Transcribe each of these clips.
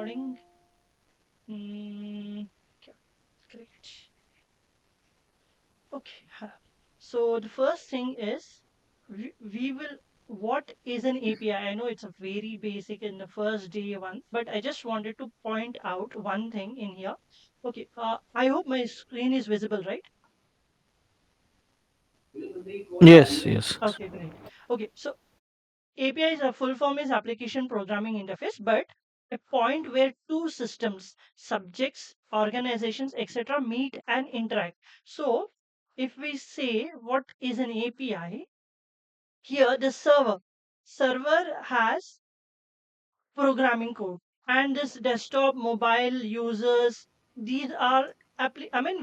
recording. Okay, great. Okay. So the first thing is we will what is an API? I know it's a very basic in the first day one, but I just wanted to point out one thing in here. Okay. I hope my screen is visible, right? Yes, yes. Okay, great. Okay, so API is a full form is application programming interface, but a point where two systems, subjects, organizations, etc., meet and interact. So, if we say what is an API, here the server has programming code, and this desktop mobile users, these are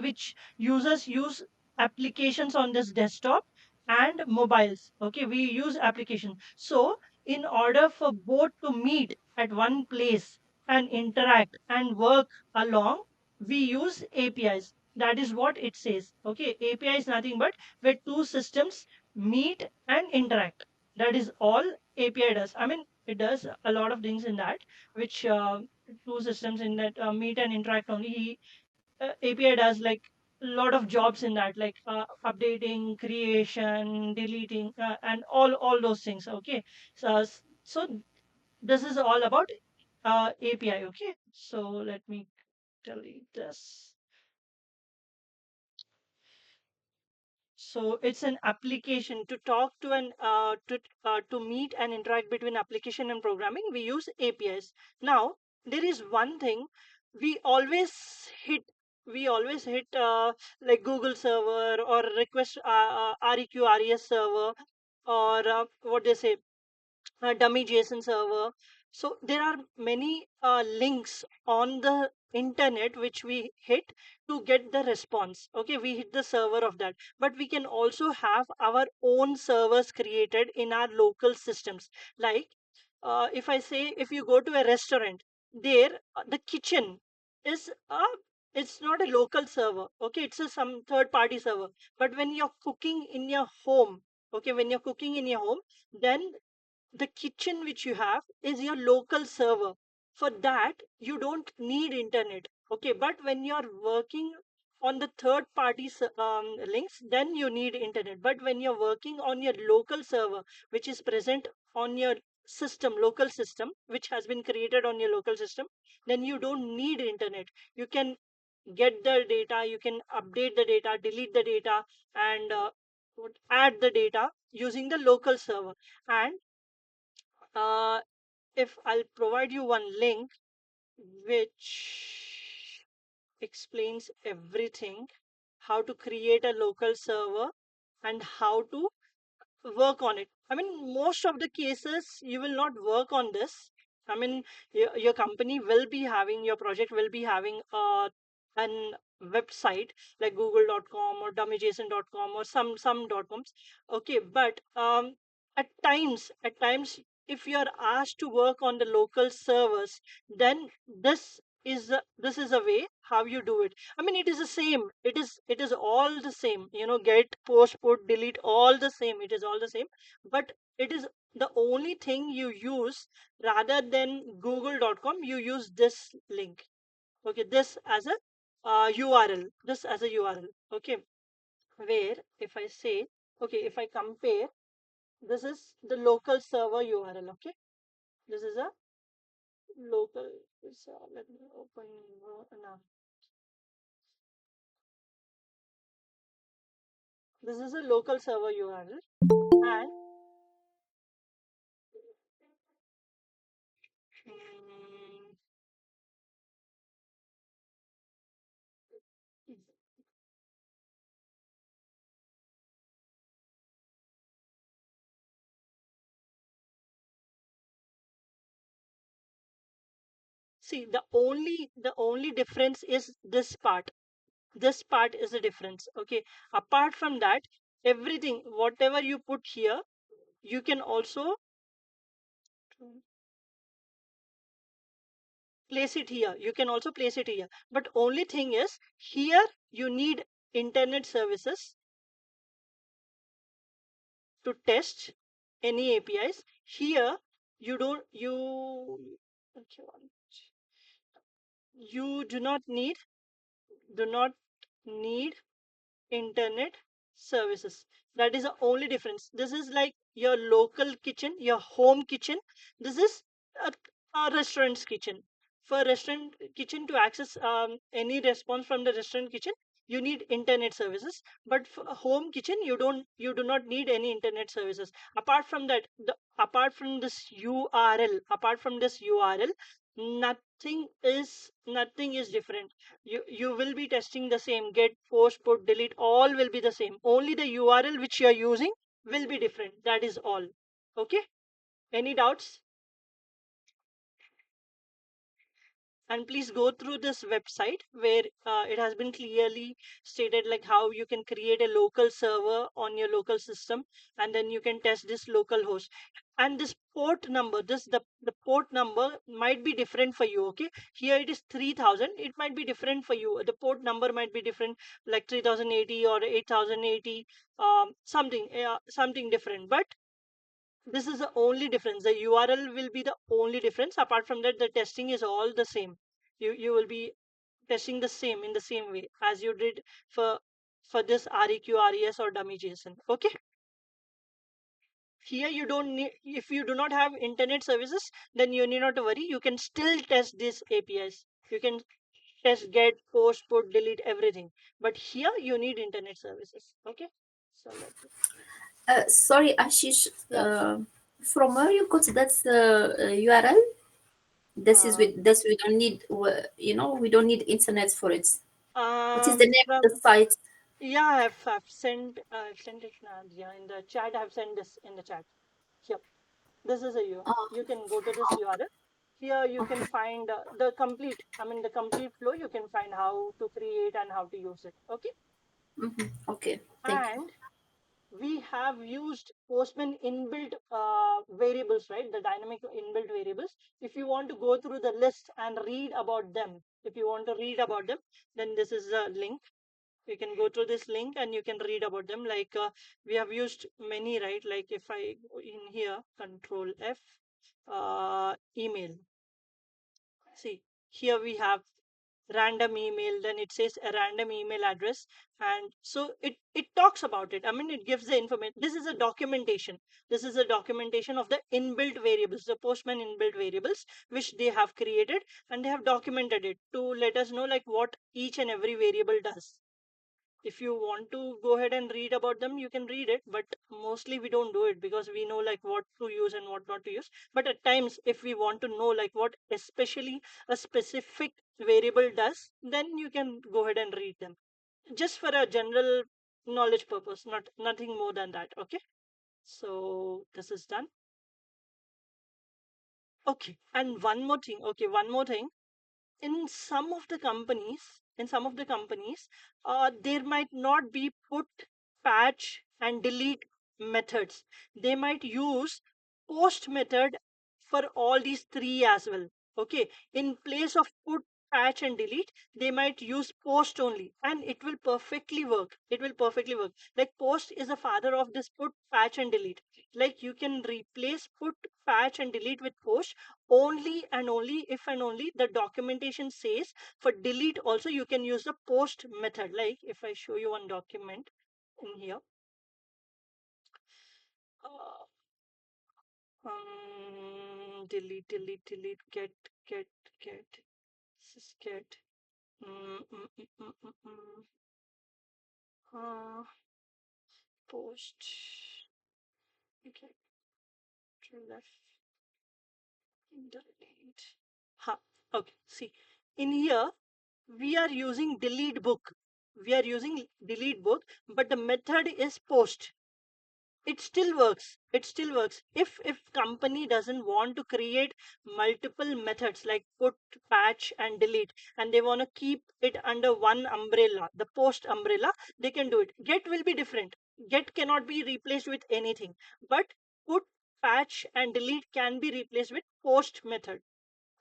which users use applications on this desktop and mobiles. Okay, we use application. So in order for both to meet at one place and interact and work along, we use APIs. That is what it says. Okay, API is nothing but where two systems meet and interact. That is all API does. It does a lot of things in that, which two systems in that meet and interact only. API does like a lot of jobs in that, like updating, creation, deleting, and all those things. Okay, so this is all about API. Okay, so let me tell you this. So it's an application to talk to an to meet and interact between application and programming. We use APIs. Now there is one thing we always hit. We always hit like Google server or request REQ RES server or what they say dummy JSON server. So there are many links on the internet which we hit to get the response. Okay, we hit the server of that, but we can also have our own servers created in our local systems. Like if I say, if you go to a restaurant, there the kitchen is it's not a local server. Okay, it's a some third party server. But when you're cooking in your home, okay, when you're cooking in your home, then the kitchen which you have is your local server. For that you don't need internet. Okay, but when you're working on the third party links, then you need internet. But when you're working on your local server, which is present on your local system, which has been created on your local system, then you don't need internet. You can get the data, you can update the data, delete the data, and add the data using the local server. And uh, if I'll provide you one link which explains everything, how to create a local server and how to work on it. Most of the cases you will not work on this. Your company will be having, your project will be having an website like google.com or dummyjson.com or some dot coms. Okay, but at times if you are asked to work on the local servers, then this is a way how you do it. It is the same. It is all the same. Get, post, put, delete, all the same. It is all the same. But it is the only thing you use rather than google.com. You use this link. Okay, this as a URL. This as a URL. Okay, where if I say, okay, if I compare, this is the local server URL. Okay, this is a local. Let me open now. This is a local server URL, and mm, see, the only difference is this part. This part is the difference. Okay, apart from that, everything whatever you put here, you can also place it here. You can also place it here. But only thing is, here you need internet services to test any APIs. Here you don't you okay, You do not need internet services. That is the only difference. This is like your local kitchen, your home kitchen. This is a, a restaurant's kitchen. For restaurant kitchen to access any response from the restaurant kitchen, you need internet services. But for a home kitchen, you do not need any internet services. Apart from that, apart from this URL, nothing is different. You will be testing the same: get, post, put, delete, all will be the same. Only the URL which you are using will be different. That is all. Okay, any doubts? And please go through this website where it has been clearly stated like how you can create a local server on your local system, and then you can test this local host. And this port number, the port number might be different for you. Okay, here it is 3000, it might be different for you. The port number might be different, like 3080 or 8080, something different. But this is the only difference. The URL will be the only difference. Apart from that, the testing is all the same. You will be testing the same in the same way as you did for this REQ, RES, or dummy JSON. Okay. Here you don't need, if you do not have internet services, then you need not to worry. You can still test these APIs. You can test, get, post, put, delete, everything. But here you need internet services. Okay. So let me. Sorry, Ashish. Yeah. From where you got that URL? Uh, This we don't need. We don't need internet for it. What is the name of the from site? Yeah, I've sent it now. Yeah, in the chat. I've sent this in the chat. Here, this is a U. Oh, You can go to this URL. Here you can okay. find the complete flow. You can find how to create and how to use it. Okay, Okay. Thank you. and we have used Postman inbuilt variables, right? The dynamic inbuilt variables. If you want to go through the list and read about them, then this is a link. You can go to this link and you can read about them. Like we have used many, right? Like if I go in here, control F, email. See, here we have random email, then it says a random email address, and so it talks about it. I mean, it gives the information. This is a documentation of the inbuilt variables, the Postman inbuilt variables, which they have created, and they have documented it to let us know like what each and every variable does. If you want to go ahead and read about them, you can read it, but mostly we don't do it because we know like what to use and what not to use. But at times, if we want to know like what especially a specific variable does, then you can go ahead and read them just for a general knowledge purpose, nothing more than that. Okay, so this is done. Okay, and one more thing. In some of the companies, there might not be put, patch, and delete methods. They might use post method for all these three as well. Okay, in place of put, patch, and delete, they might use post only, and it will perfectly work. Like post is the father of this put, patch, and delete. Like you can replace put, patch, and delete with post only and only if and only the documentation says. For delete also, you can use the post method. Like if I show you one document in here, uh, delete, get, this is get, mm, mm, mm, mm, mm, mm, uh, post, get to left, delete. Ha, okay, see, in here we are using delete book, but the method is post. It still works if company doesn't want to create multiple methods like put, patch, and delete, and they want to keep it under one umbrella, the post umbrella. They can do it. Get will be different. Get cannot be replaced with anything, but put, patch, and delete can be replaced with post method.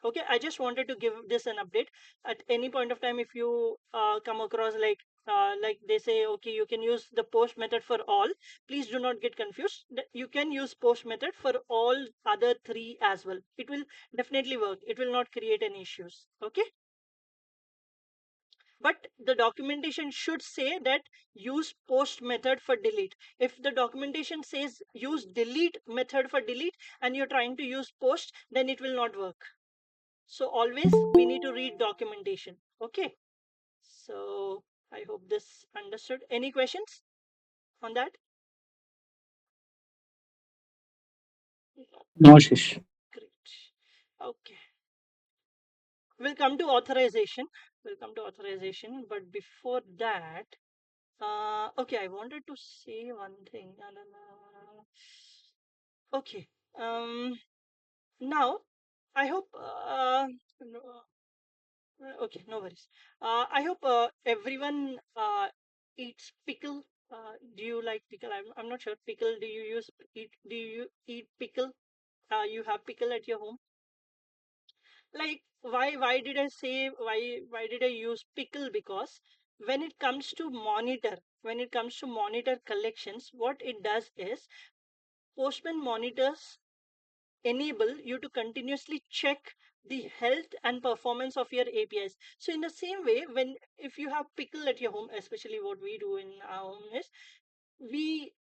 Okay, I just wanted to give this an update. At any point of time, if you come across like they say, okay, you can use the post method for all, please do not get confused. You can use post method for all other three as well. It will definitely work. It will not create any issues. Okay. but the documentation should say that use post method for delete. If the documentation says use delete method for delete and you're trying to use post, then it will not work. So always we need to read documentation. Okay, so I hope this understood. Any questions on that? No, Shish. Great. Okay, we'll come to authorization. But before that, okay, I wanted to say one thing. Okay, now I hope okay, no worries. I hope everyone eats pickle. Do you like pickle? I'm not sure. Pickle? Do you use eat? Do you eat pickle? You have pickle at your home? Like why did I say why did I use pickle? Because when it comes to monitor collections, what it does is Postman monitors enable you to continuously check the health and performance of your APIs. So in the same way, when if you have pickle at your home, especially what we do in our home is we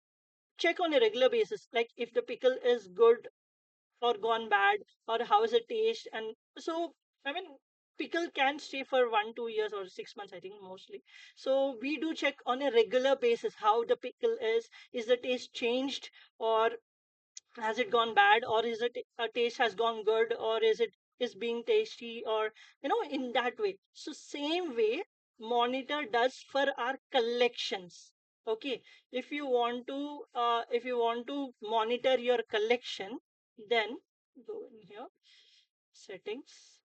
check on a regular basis, like if the pickle is good or gone bad, or how is it taste. And so I mean pickle can stay for 1 2 years or 6 months, I think, mostly. So we do check on a regular basis how the pickle is the taste changed, or has it gone bad, or is it a taste has gone good, or is it is being tasty, or in that way. So same way monitor does for our collections. Okay, if you want to monitor your collection, then go in here, settings,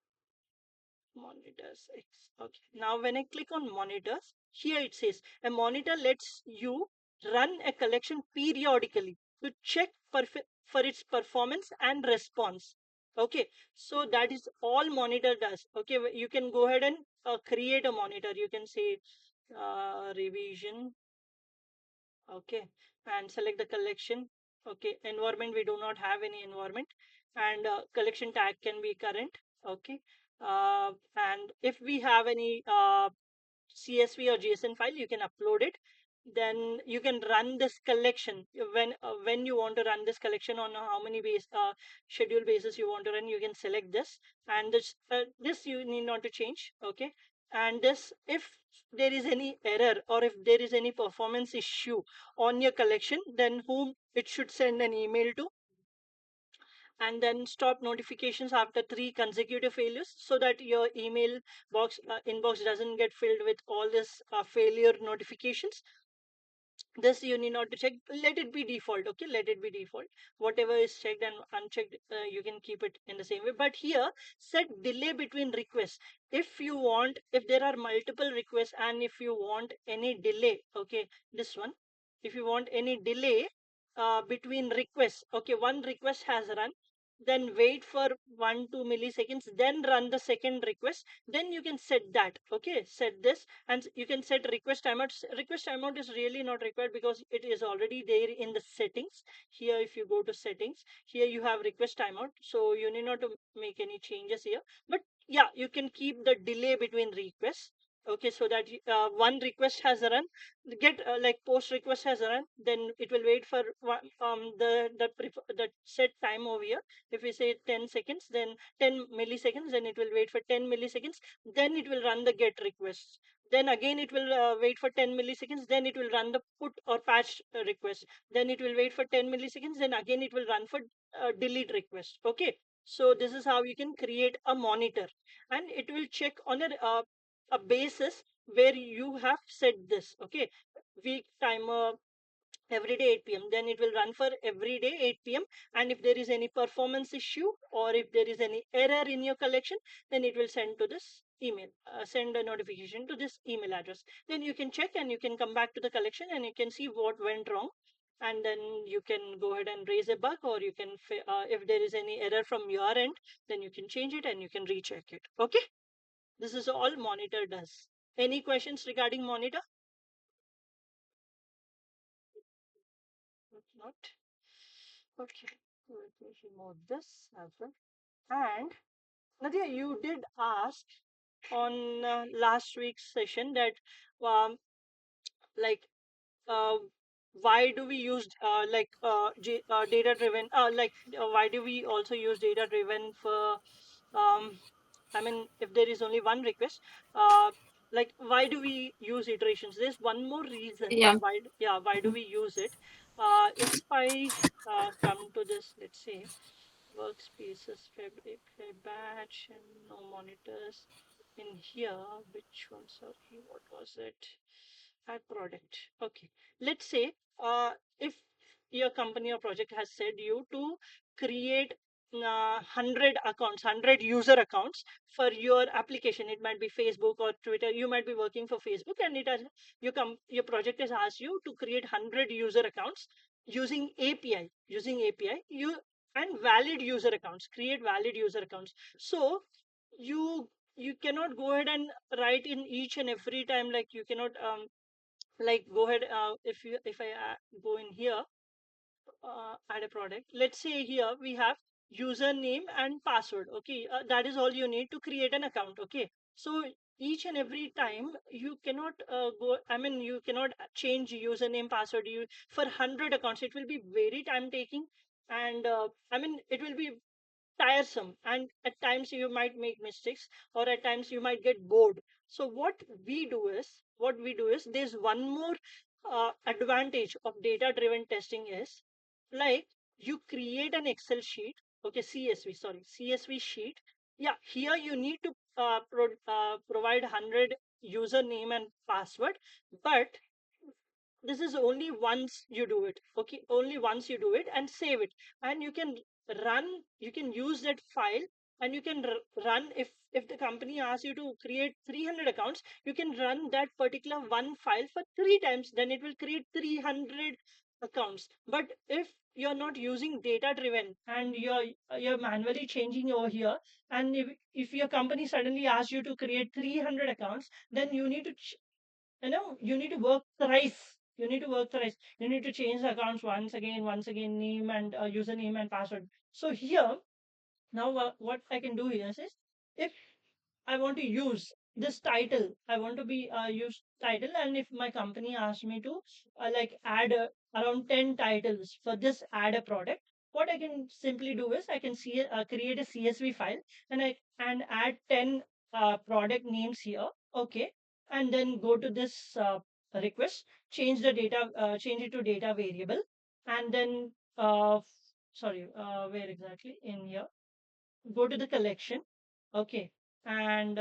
monitors X. Okay, now when I click on monitors, here it says a monitor lets you run a collection periodically to check for its performance and response. Okay, so that is all monitor does. Okay, you can go ahead and create a monitor. You can say revision. Okay, and select the collection. Okay, environment, we do not have any environment, and collection tag can be current. Okay, and if we have any CSV or JSON file, you can upload it. Then you can run this collection when you want to run this collection on how many schedule basis you want to run. You can select this, and this you need not to change. Okay, and this, if there is any error or if there is any performance issue on your collection, then whom it should send an email to, and then stop notifications after 3 consecutive failures, so that your email inbox doesn't get filled with all this failure notifications. This you need not to check, let it be default. Okay, let it be default. Whatever is checked and unchecked, you can keep it in the same way. But here, set delay between requests. If there are multiple requests and if you want any delay, okay, this one, if you want any delay between requests, okay, one request has run, then wait for 1 2 milliseconds, then run the second request, then you can set that. Okay, set this, and you can set request timeout. Request timeout is really not required because it is already there in the settings. Here, if you go to settings, here you have request timeout, so you need not to make any changes here. But yeah, you can keep the delay between requests. Okay, so that one request has run, get like post request has run, then it will wait for the set time over here. If we say 10 seconds, then 10 milliseconds, then it will wait for 10 milliseconds, then it will run the get requests, then again it will wait for 10 milliseconds, then it will run the put or patch request, then it will wait for 10 milliseconds, then again it will run for delete request. Okay, so this is how you can create a monitor, and it will check on a basis where you have set this. Okay, week timer every day 8 p.m., then it will run for every day 8 p.m. And if there is any performance issue or if there is any error in your collection, then it will send to this email, send a notification to this email address. Then you can check and you can come back to the collection and you can see what went wrong, and then you can go ahead and raise a bug, or you can if there is any error from your end, then you can change it and you can recheck it. Okay, this is all monitor does. Any questions regarding monitor? Not. Okay, let me remove this as well. And Nadia, you did ask. on last week's session that um, like uh, why do we use data driven why do we also use data driven for um, I mean, if there is only one request, why do we use iterations? There's one more reason Yeah. why do we use it? If I come to this, let's say workspaces, fabric, batch, and no monitors in here. Which one? Sorry, what was it? Add product. Okay. Let's say if your company or project has said you to create 100 accounts, 100 user accounts for your application. It might be Facebook or Twitter. You might be working for Facebook, and your project has asked you to create 100 user accounts using API. Using API, you and valid user accounts. Create valid user accounts. So you cannot go ahead and write in each and every time. Like you cannot go ahead if I go in here, add a product. Let's say here we have username and password. Okay, that is all you need to create an account. Okay, so each and every time you cannot you cannot change username password you for 100 accounts. It will be very time taking, and it will be tiresome, and at times you might make mistakes, or at times you might get bored. So what we do is there's one more advantage of data driven testing is, like, you create an Excel sheet. Okay, CSV sheet. Yeah, here you need to provide 100 username and password, but this is only once you do it. Okay, only once you do it and save it, and you can use that file, and you can run. If the company asks you to create 300 accounts, you can run that particular one file for 3 times, then it will create 300 accounts. But if you're not using data driven, and you're manually changing over here, and if your company suddenly asks you to create 300 accounts, then you need to work thrice. You need to change the accounts once again, name and username and password. So here, now what I can do here is, if I want to use this title, I want to be use title, and if my company asks me to add around 10 titles for this add a product, what I can simply do is I can create a CSV file, and add 10 product names here. Okay, and then go to this request, change it to data variable, and then where exactly in here, go to the collection. Okay, and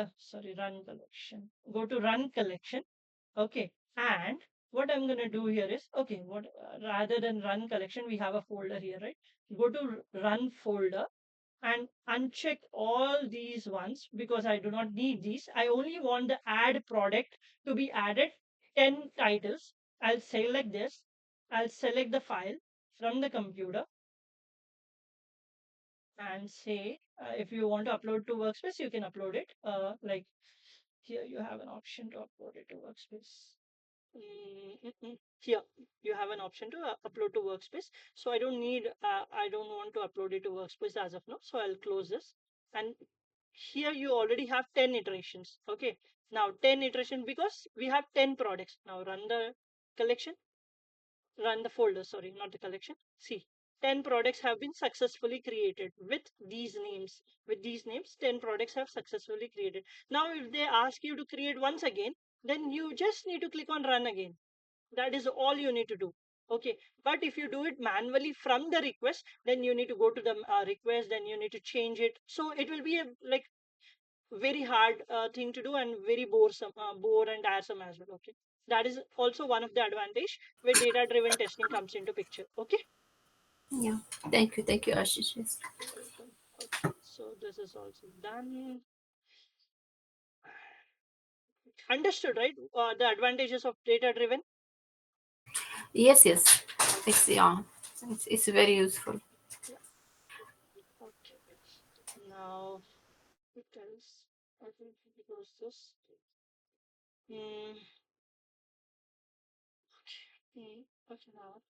run collection, go to run collection. Okay, and what I'm going to do here is, okay, what rather than run collection, we have a folder here, right? Go to run folder and uncheck all these ones, because I do not need these. I only want the add product to be added, 10 titles. I'll select this. I'll select the file from the computer and say, if you want to upload to workspace, you can upload it. Here you have an option to upload it to workspace. Here you have an option to upload to workspace. So I don't want to upload it to workspace as of now, so I'll close this. And here you already have 10 iterations. Okay, now 10 iterations, because we have 10 products. Now run the folder, sorry, not the collection. See, 10 products have been successfully created with these names. With these names, 10 products have successfully created. Now, if they ask you to create once again, then you just need to click on run again. That is all you need to do. Okay, but if you do it manually from the request, then you need to go to the request, then you need to change it. So it will be a very hard thing to do, and very bore and tiresome as well. Okay, that is also one of the advantage where data driven testing comes into picture. Okay. Yeah. Thank you, Ashish. Yes. You're welcome. Okay, so this is also done. Understood, right? The advantages of data driven. Yes, yes. Okay. It's yeah. It's very useful. Yeah. Okay. Now it else? I think it was this. Hmm. Okay, now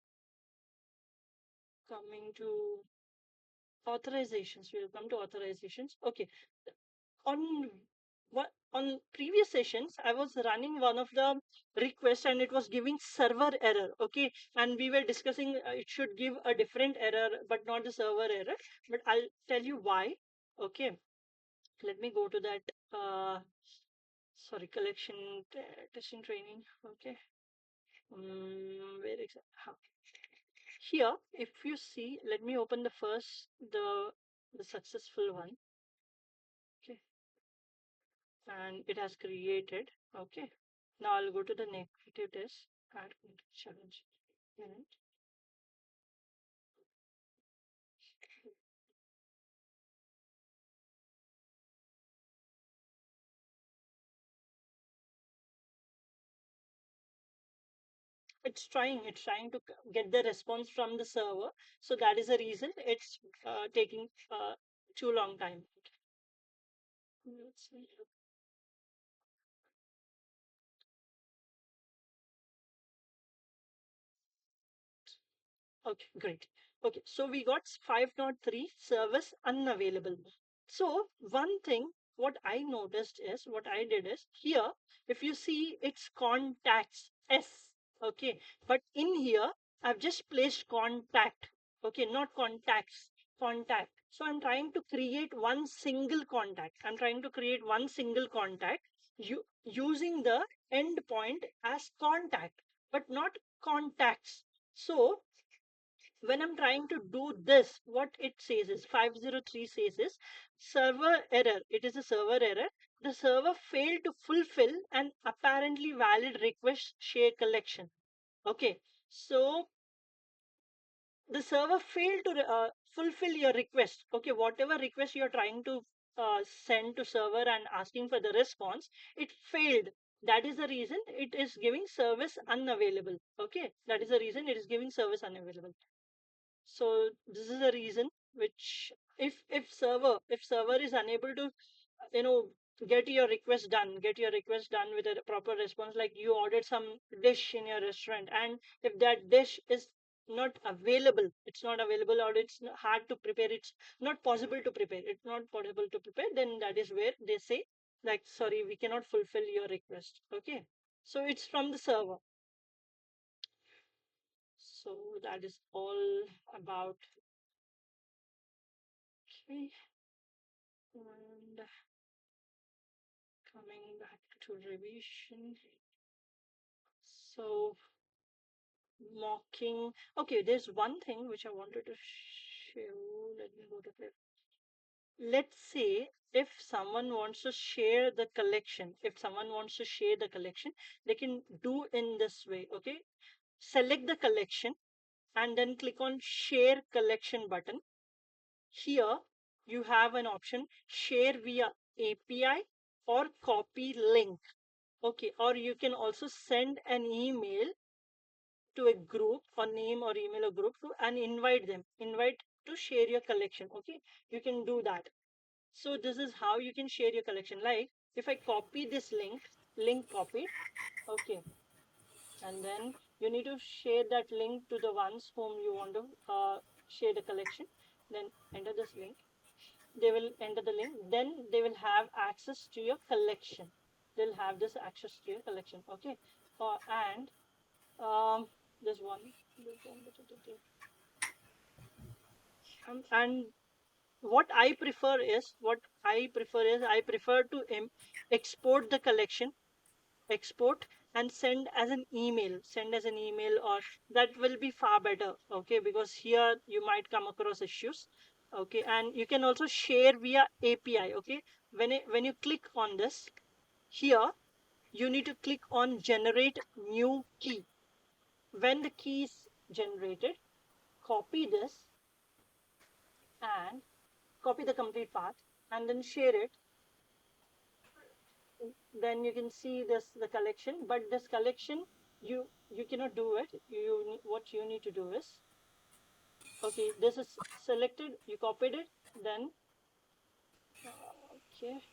coming to authorizations. We'll come to authorizations. Okay. On what on previous sessions, I was running one of the requests and it was giving server error. Okay. And we were discussing it should give a different error, but not the server error. But I'll tell you why. Okay. Let me go to that. Sorry, collection testing training. Okay. Where exactly? Here, if you see, let me open the first, the successful one. Okay. And it has created. Okay. Now I'll go to the negative test. Add challenge. And it's trying to get the response from the server. So that is the reason it's taking too long time. Let's see. Okay, great. Okay, so we got 503 service unavailable. So one thing what I noticed is what I did is here, if you see it's contacts S, okay, but in here I've just placed contact, okay, not contacts, contact. So I'm trying to create one single contact. I'm trying to create one single contact using the endpoint as contact, but not contacts. So when I'm trying to do this, what it says is 503 says is server error. It is a server error. The server failed to fulfill an apparently valid request share collection. Okay, so the server failed to fulfill your request. Okay, whatever request you're trying to send to server and asking for the response, it failed. That is the reason it is giving service unavailable. Okay, that is the reason it is giving service unavailable. So this is a reason which if server is unable to you know get your request done with a proper response, like you ordered some dish in your restaurant, and if that dish is not available, it's not available, or it's hard to prepare, it's not possible to prepare, it's not possible to prepare, then that is where they say like, sorry, we cannot fulfill your request. Okay, so it's from the server. So that is all about. Okay. And coming back to revision. So mocking. Okay, there's one thing which I wanted to show. Let me go to it. Let's say if someone wants to share the collection, they can do in this way. Okay, select the collection and then click on share collection button. Here you have an option share via API or copy link. Okay, or you can also send an email to a group or name or email a group to and invite to share your collection. Okay, you can do that. So this is how you can share your collection. Like if I copy this link copied, okay, and then you need to share that link to the ones whom you want to share the collection. Then enter this link, they will enter the link, then they will have access to your collection, they'll have this access to your collection. Okay, and there's one, and I prefer to export the collection, export and send as an email, or that will be far better. Okay, because here you might come across issues. Okay, and you can also share via API. Okay, when you click on this here, you need to click on generate new key. When the key is generated, copy this and copy the complete path and then share it. Then you can see this the collection, but this collection you cannot do it. What you need to do is, okay, this is selected, you copied it, then okay,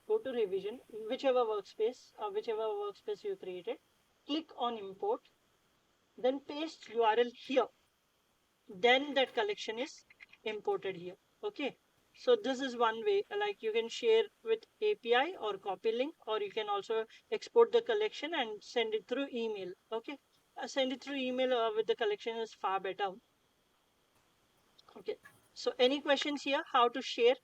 go to revision, whichever workspace you created, click on import, then paste URL here, then that collection is imported here. Okay, So this is one way, like you can share with API or copy link, or you can also export the collection and send it through email. Okay, send it through email with the collection is far better. Okay, so any questions here? How to share?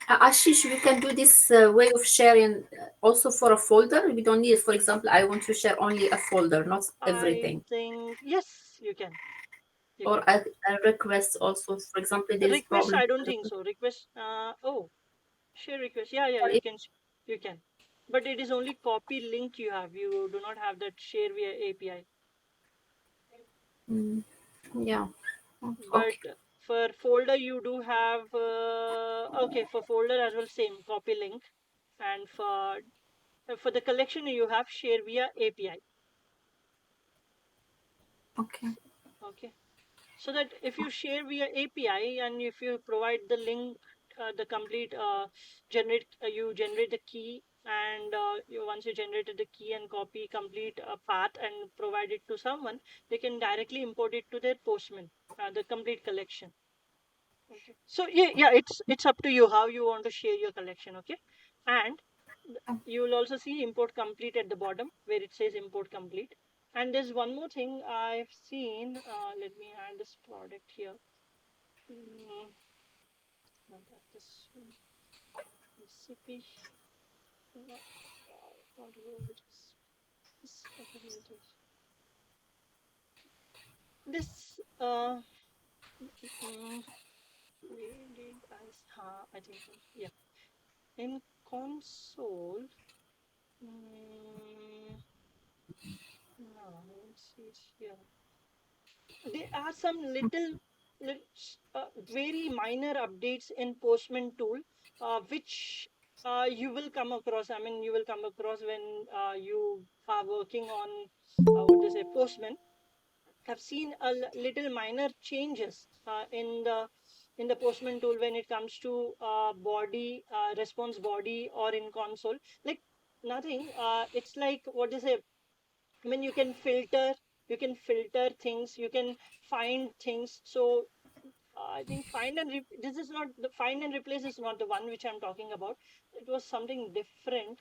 Ashish, we can do this way of sharing also for a folder. We don't need, for example, I want to share only a folder, not I everything. think yes, you can. You Or can. a request also. For example, there is Request, problem. I don't think so. Request, oh, share request. Yeah, yeah, Or you can. You can. But it is only copy link you have. You do not have that share via API. mm, yeah. But Okay. for folder, you do have. Okay, for folder as well, same copy link. And for the collection, you have share via API. Okay. Okay. So that if you share via API and if you provide the link, the complete you generate the key, and once you generated the key and copy complete path and provide it to someone, they can directly import it to their Postman, the complete collection. Okay. So yeah, yeah, it's up to you how you want to share your collection. Okay, and you will also see import complete at the bottom where it says import complete. And there's one more thing I've seen. Let me add this product here. Mm, not that, this one. Recipe. Not here, it is this. Okay, here it is. This mm, where did I think so. Yeah, in console. Mm, no, I don't see it here. There are some very minor updates in Postman tool, which you will come across. I mean, you will come across when you are working on what they say Postman. I've seen a little minor changes in the Postman tool when it comes to body response body or in console. Like nothing. It's like what they say. I mean, you can filter things, you can find things. So I think this is not the find and replace is not the one which I'm talking about. It was something different,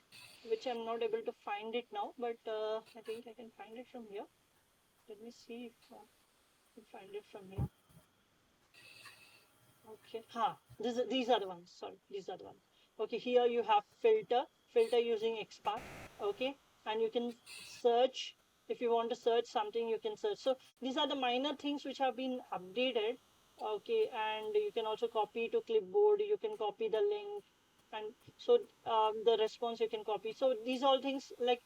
which I'm not able to find it now. But I think I can find it from here. Let me see if I can find it from here. Okay. These are the ones. Sorry, these are the ones. Okay, here you have filter using XPath. Okay, and you can search if you want to search something. You can search. So these are the minor things which have been updated. Okay, and you can also copy to clipboard. You can copy the link, and so the response you can copy. So these all things like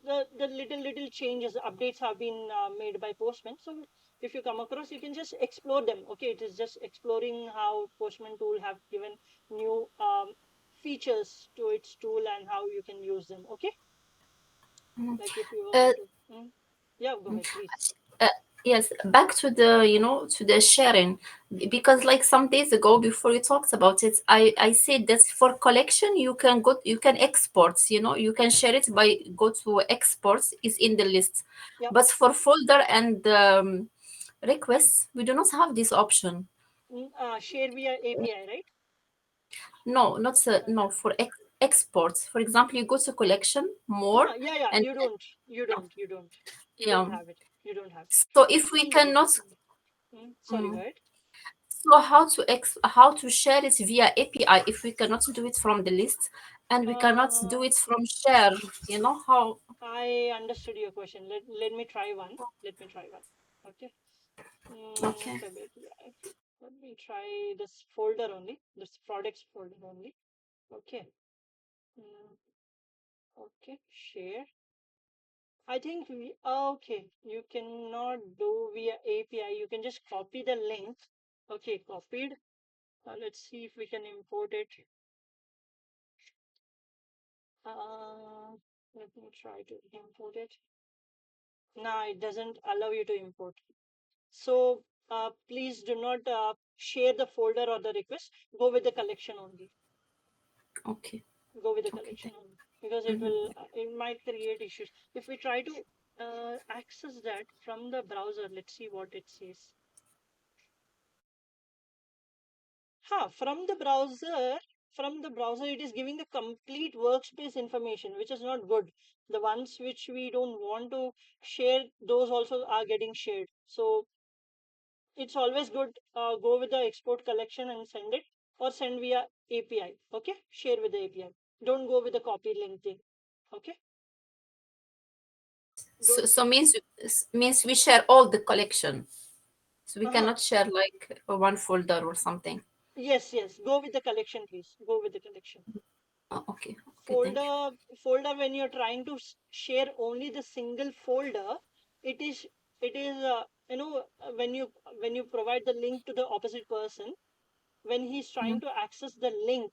the little changes, updates have been made by Postman. So if you come across, you can just explore them. Okay, it is just exploring how Postman tool have given new features to its tool and how you can use them. Okay, like if you Uh, want to yeah, go ahead please. uh, yes, back to the, to the sharing, because like some days ago before you talked about it, I said that for collection you can export, you can share it by go to exports is in the list, Yeah. but for folder and requests we do not have this option. Share via API, right? No, not no, for exports. For example, you go to collection more, Yeah, yeah, and you don't yeah. have it. You don't have it. So But if we see, cannot, sorry, go mm, ahead. so how to share it via API if we cannot do it from the list, and we cannot uh, do it from share? You know how? I understood your question. Let me try one. Let me try one. Okay. Okay, WPI. Let me try this folder only. This products folder only. Okay. Mm, okay. Share. I think okay. You cannot do via API. You can just copy the link. Okay, copied. Let's see if we can import it. Uh, Let me try to import it. No, it doesn't allow you to import. So please do not share the folder or the request. Go with the collection only. okay, Go with the okay. collection only because it might create issues. If we try to access that from the browser, let's see what it says. From the browser, it is giving the complete workspace information, which is not good. The ones which we don't want to share, those also are getting shared. So it's always good, go with the export collection and send it, or send via API. Okay, share with the API. Don't go with the copy link thing. Okay, So, don't. so means we share all the collection. So we Uh-huh. cannot share like one folder or something. Yes, yes. Go with the collection, please. Go with the collection. Oh, okay, okay, thank you. Folder, when you're trying to share only the single folder, it is when you provide the link to the opposite person, when he's trying Mhm, to access the link,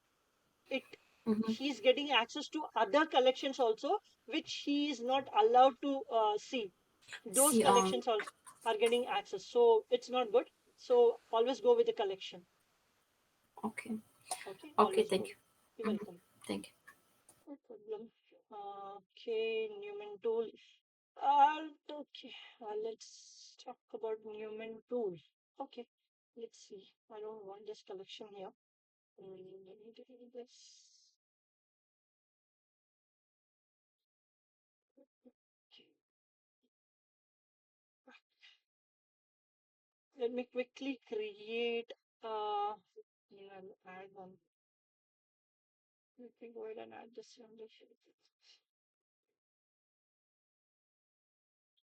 it mhm. he's getting access to other collections also, which he is not allowed to see. Those See, collections also are getting access, so it's not good. So always go with the collection. okay, Okay, okay, always thank go. you. You're Mhm, welcome. thank you. No problem. Okay, Newman tool. Okay, let's talk about Newman tool. Okay, let's see. I don't want this collection here. Let me delete this. Okay, let me quickly create. I'll add one. Let me go ahead and add this one.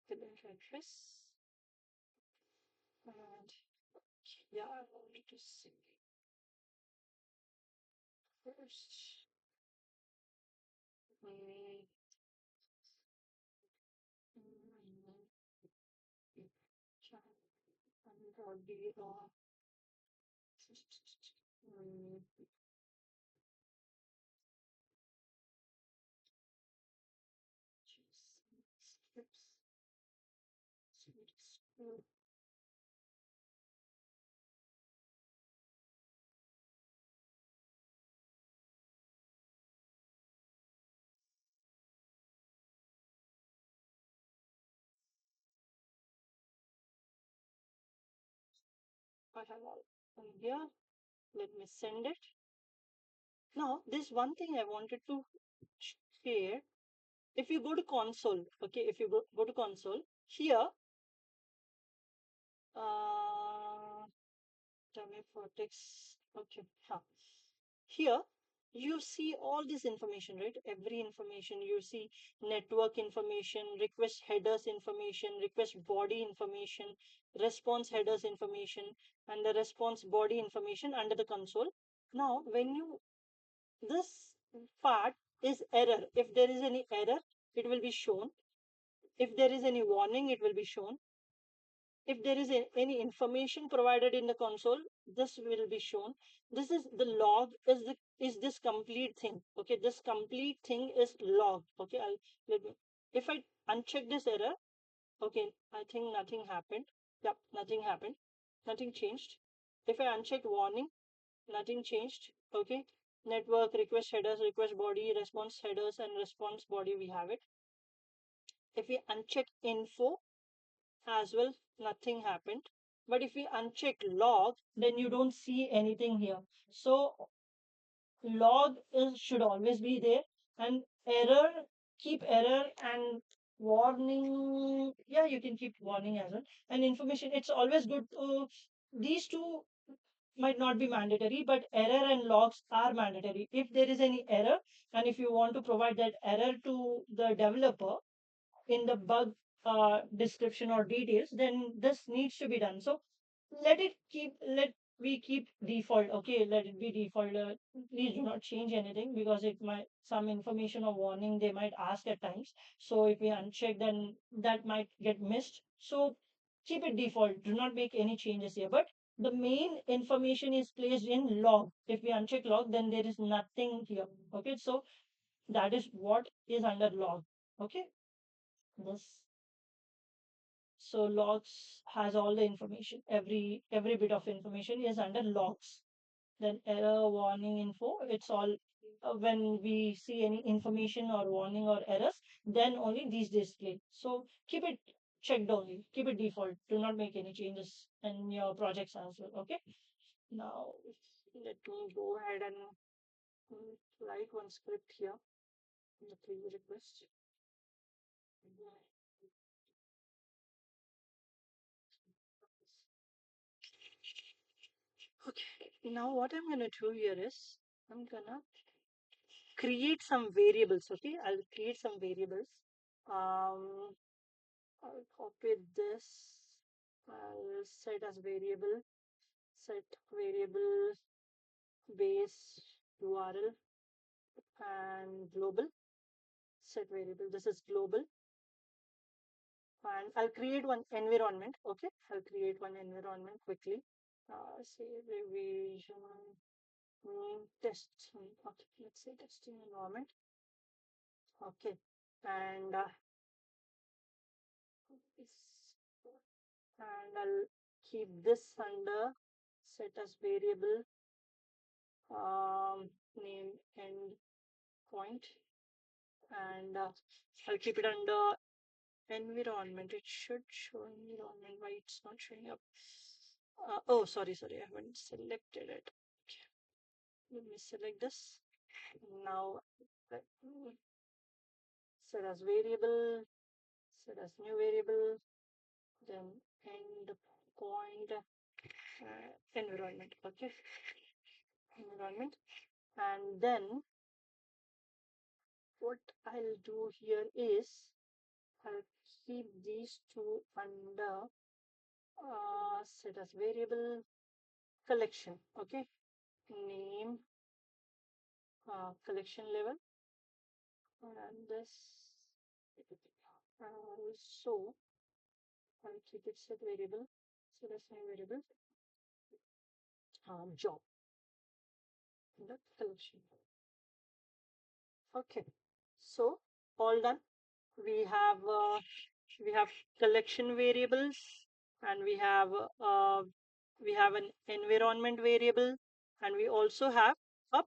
Billing address. And yeah, I wanted to see first. Mm, chat and the mm, scripts. I have all in here. Let me send it. Now, this one thing I wanted to share. If you go to console, okay, if you go to console, here, uh, dummy for text, okay, here, you see all this information, right? Every information you see, network information, request headers information, request body information, response headers information, and the response body information under the console. Now, when you this part is error. If there is any error, it will be shown. If there is any warning, it will be shown. If there is any information provided in the console, this will be shown. This is the log, is this complete thing. Okay, this complete thing is logged. Okay, let me, if I uncheck this error, okay, I think nothing happened. Yep, nothing happened. Nothing changed. If I uncheck warning, nothing changed. Okay, network request headers, request body, response headers, and response body, we have it. If we uncheck info as well, nothing happened. But if we uncheck log, then you don't see anything here. So log is should always be there, and error, keep error, and warning, yeah, you can keep warning as well. And information, it's always good to, these two might not be mandatory, but error and logs are mandatory. If there is any error, and if you want to provide that error to the developer in the bug description or details, then this needs to be done. So let we keep default. Okay, let it be default. Please do not change anything, because it might some information or warning they might ask at times. So if we uncheck, then that might get missed. So keep it default. Do not make any changes here. But the main information is placed in log. If we uncheck log, then there is nothing here. Okay, so that is what is under log. Okay, this, so logs has all the information. Every bit of information is under logs. Then error, warning, info, it's all when we see any information or warning or errors, then only these display. So keep it checked only. Keep it default. Do not make any changes in your projects as well. Okay. Now, Let me go ahead and write one script here. The preview request. Okay, now what I'm gonna do here is I'm gonna create some variables. Okay, I'll create some variables. I'll copy this. I'll set as variable, set variable base URL and global, set variable. This is global. And I'll create one environment. Okay, I'll create one environment quickly. Say revision test. Okay, let's say testing environment. Okay, and I'll keep this under set as variable name end point, and I'll keep it under environment. It should show environment. Why it's not showing up? Oh, sorry, I haven't selected it. Okay. Let me select this. Now set as variable, set as new variable, then end point environment. Okay, environment. And then what I'll do here is I'll keep these two under set as variable collection. Okay, name collection level, and this also I'll keep it set variable. So that's my variable job in the collection. Okay, so all done. We have collection variables, and we have an environment variable, and we also have a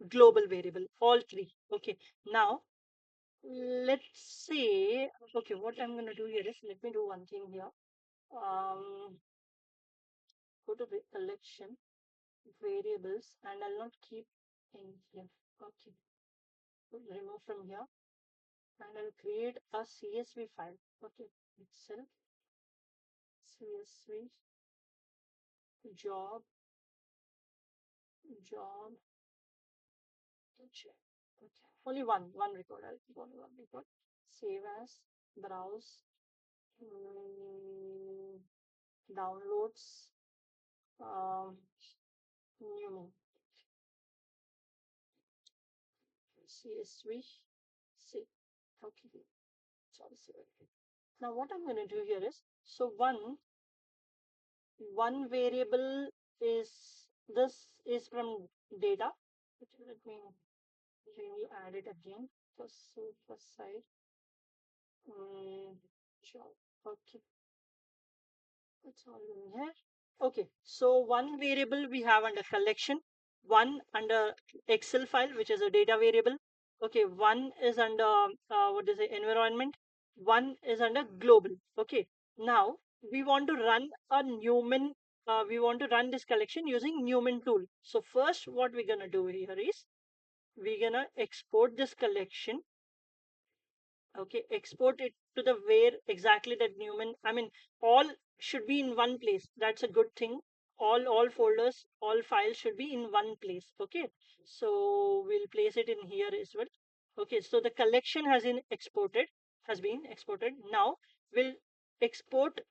global variable. All three. Okay. Now let's say, okay, what I'm gonna do here is let me do one thing here. Go to the collection variables, and I'll not keep in here. Okay, remove from here, and I'll create a CSV file. Okay, Excel CSV job job. Okay, only one record. I'll keep only one record. Save as, browse, downloads, new CSV. See, okay. Sorry. Now what I'm going to do here is, so one variable is, this is from data. Let me really add it again. First side. Job. Okay. It's all in here. Okay, so one variable we have under collection, one under Excel file, which is a data variable. Okay, one is under what is the environment, one is under global. Okay, now we want to run a Newman. We want to run this collection using Newman tool. So first, what we're gonna do here is we're gonna export this collection. Okay, export it to the where exactly that Newman, I mean, all should be in one place. That's a good thing. All folders, all files should be in one place. Okay, so we'll place it in here as well. Okay, so the collection has been exported. Now we'll export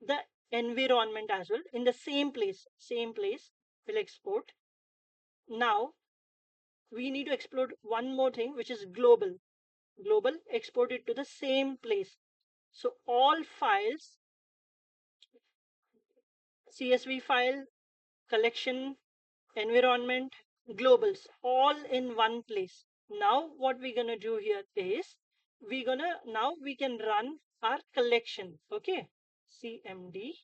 the environment as well in the same place we'll export. Now we need to explore one more thing, which is global, export it to the same place. So all files, CSV file, collection, environment, globals, all in one place. Now what we're gonna do here is now we can run our collection. Okay, CMD.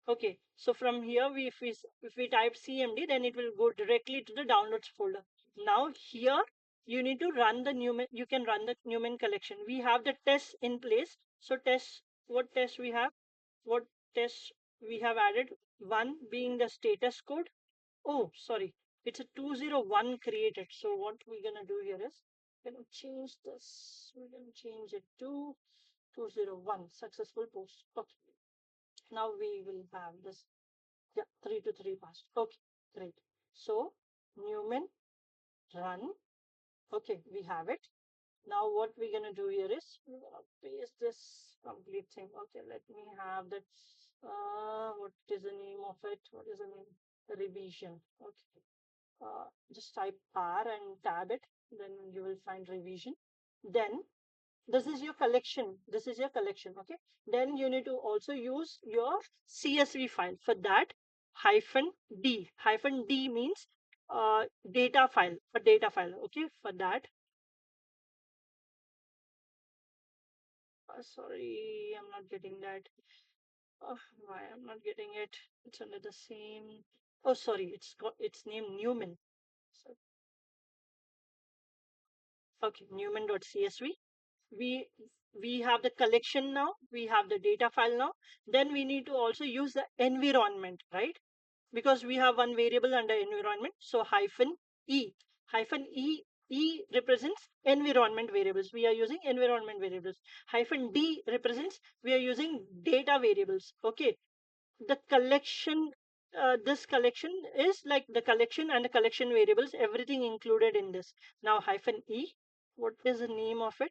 Okay, so from here if we type CMD, then it will go directly to the downloads folder. Now here you need to run the Newman. You can run the Newman collection. We have the tests in place. So what tests we have? What tests we have added? One being the status code. Oh, sorry. It's a 201 created. So what we're gonna do here is we're gonna change this. We're gonna change it to 201 successful post. Okay. Now we will have this. Yeah, 3 to 3 passed. Okay, great. So Newman run. Okay, we have it. Now what we're gonna do here is we're gonna paste this complete thing. Okay, let me have that. What is the name of it? What is the name? Revision. Okay. Just type R and tab it, then you will find revision. Then this is your collection. This is your collection. Okay. Then you need to also use your CSV file. For that, hyphen D. Hyphen D means data file. A data file. Okay. For that, sorry, I'm not getting that. Why I'm not getting it? It's under the same. Oh, sorry. It's named Newman. So, okay, Newman.csv. we we have the collection now, we have the data file now. Then we need to also use the environment, right? Because we have one variable under environment, so hyphen e represents environment variables. We are using environment variables. Hyphen d represents we are using data variables. Okay, the collection, this collection is like the collection and the collection variables, everything included in this. Now hyphen e, what is the name of it?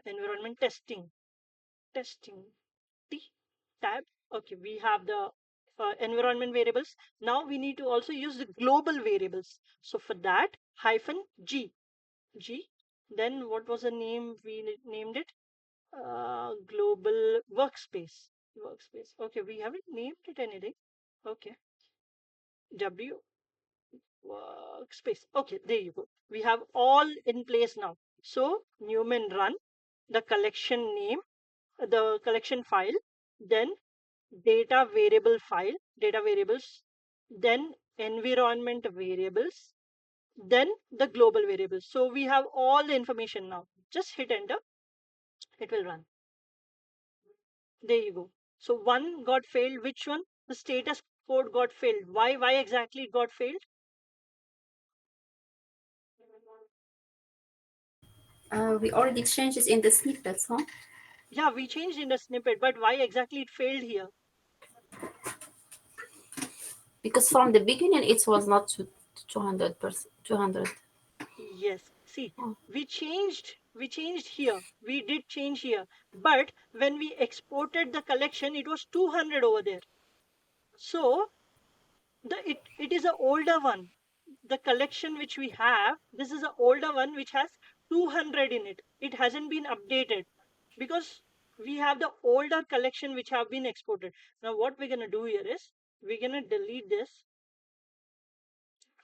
Environment testing t tab. Okay, we have the environment variables. Now we need to also use the global variables. So for that, hyphen g. Then what was the name we named it? Global workspace. Okay, we haven't named it anything. Okay, w workspace. Okay, there you go. We have all in place now. So Newman run the collection name, the collection file, then data variable file, data variables, then environment variables, then the global variables. So we have all the information now. Just hit enter, it will run. There you go. So one got failed. Which one? The status code got failed. Why exactly it got failed? We already changed it in the snippets, huh? Yeah, we changed in the snippet, but why exactly it failed here? Because from the beginning it was not 200%, 200. Yes. See, Oh. we changed here. We did change here. But when we exported the collection, it was 200 over there. So it is an older one. The collection which we have, this is an older one which has 200 in it. It hasn't been updated because we have the older collection which have been exported. Now what we're gonna do here is we're gonna delete this.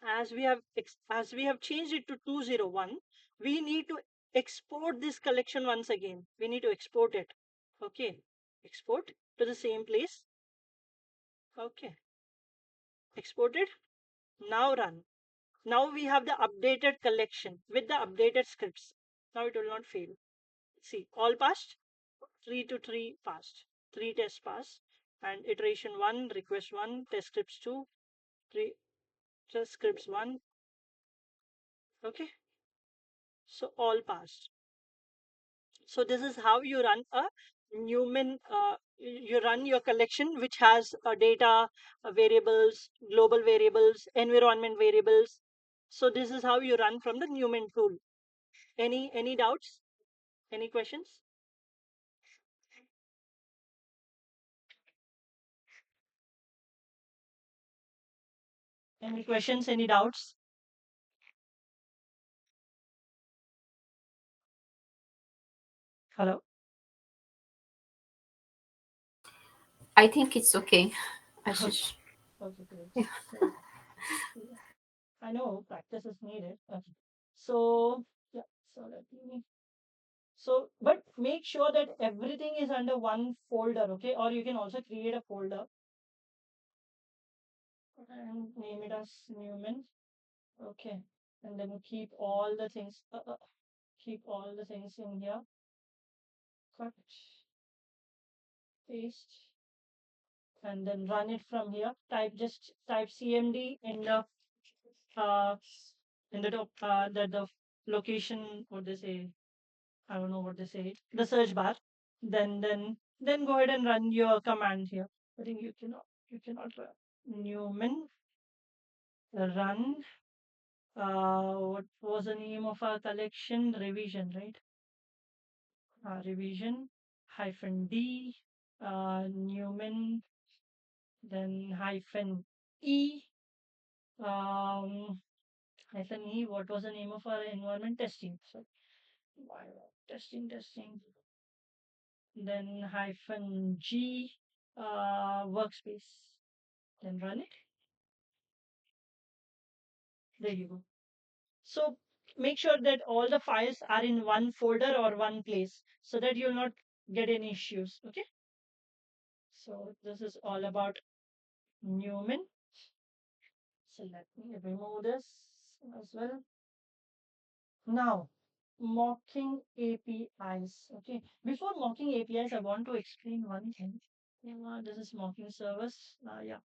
As we have changed it to 201, we need to export this collection once again. We need to export it. Okay, export to the same place. Okay, exported. Now run. Now we have the updated collection with the updated scripts. Now it will not fail. See, all passed. 3 to 3 passed. 3 tests passed. And iteration 1, request 1, test scripts 2, 3 test scripts 1. Okay, so all passed. So this is how you run a Newman. You run your collection which has data, variables, global variables, environment variables. So this is how you run from the Newman tool. Any doubts? Any questions? Any questions? Any doubts? Hello. I think it's okay. Okay. Ashish. Okay, great. So I know practice is needed. Okay. So yeah. So let me. So, but make sure that everything is under one folder, okay? Or you can also create a folder and name it as Newman. Okay. And then keep all the things, keep all the things in here. Cut, paste. and then run it from here. Type CMD uh, in the top, the location, what they say, I don't know what they say, the search bar. Then go ahead and run your command here. I think you cannot Newman run. What was the name of our collection? Revision, right? Revision hyphen D, Newman, then hyphen E, um, hyphen E. What was the name of our environment? Testing. So testing. Then hyphen G, workspace. Then run it. There you go. So make sure that all the files are in one folder or one place so that you'll not get any issues. Okay. So this is all about Newman. So let me remove this as well. Now, mocking APIs. Okay. Before mocking APIs, I want to explain one thing. This is mocking service. Yeah.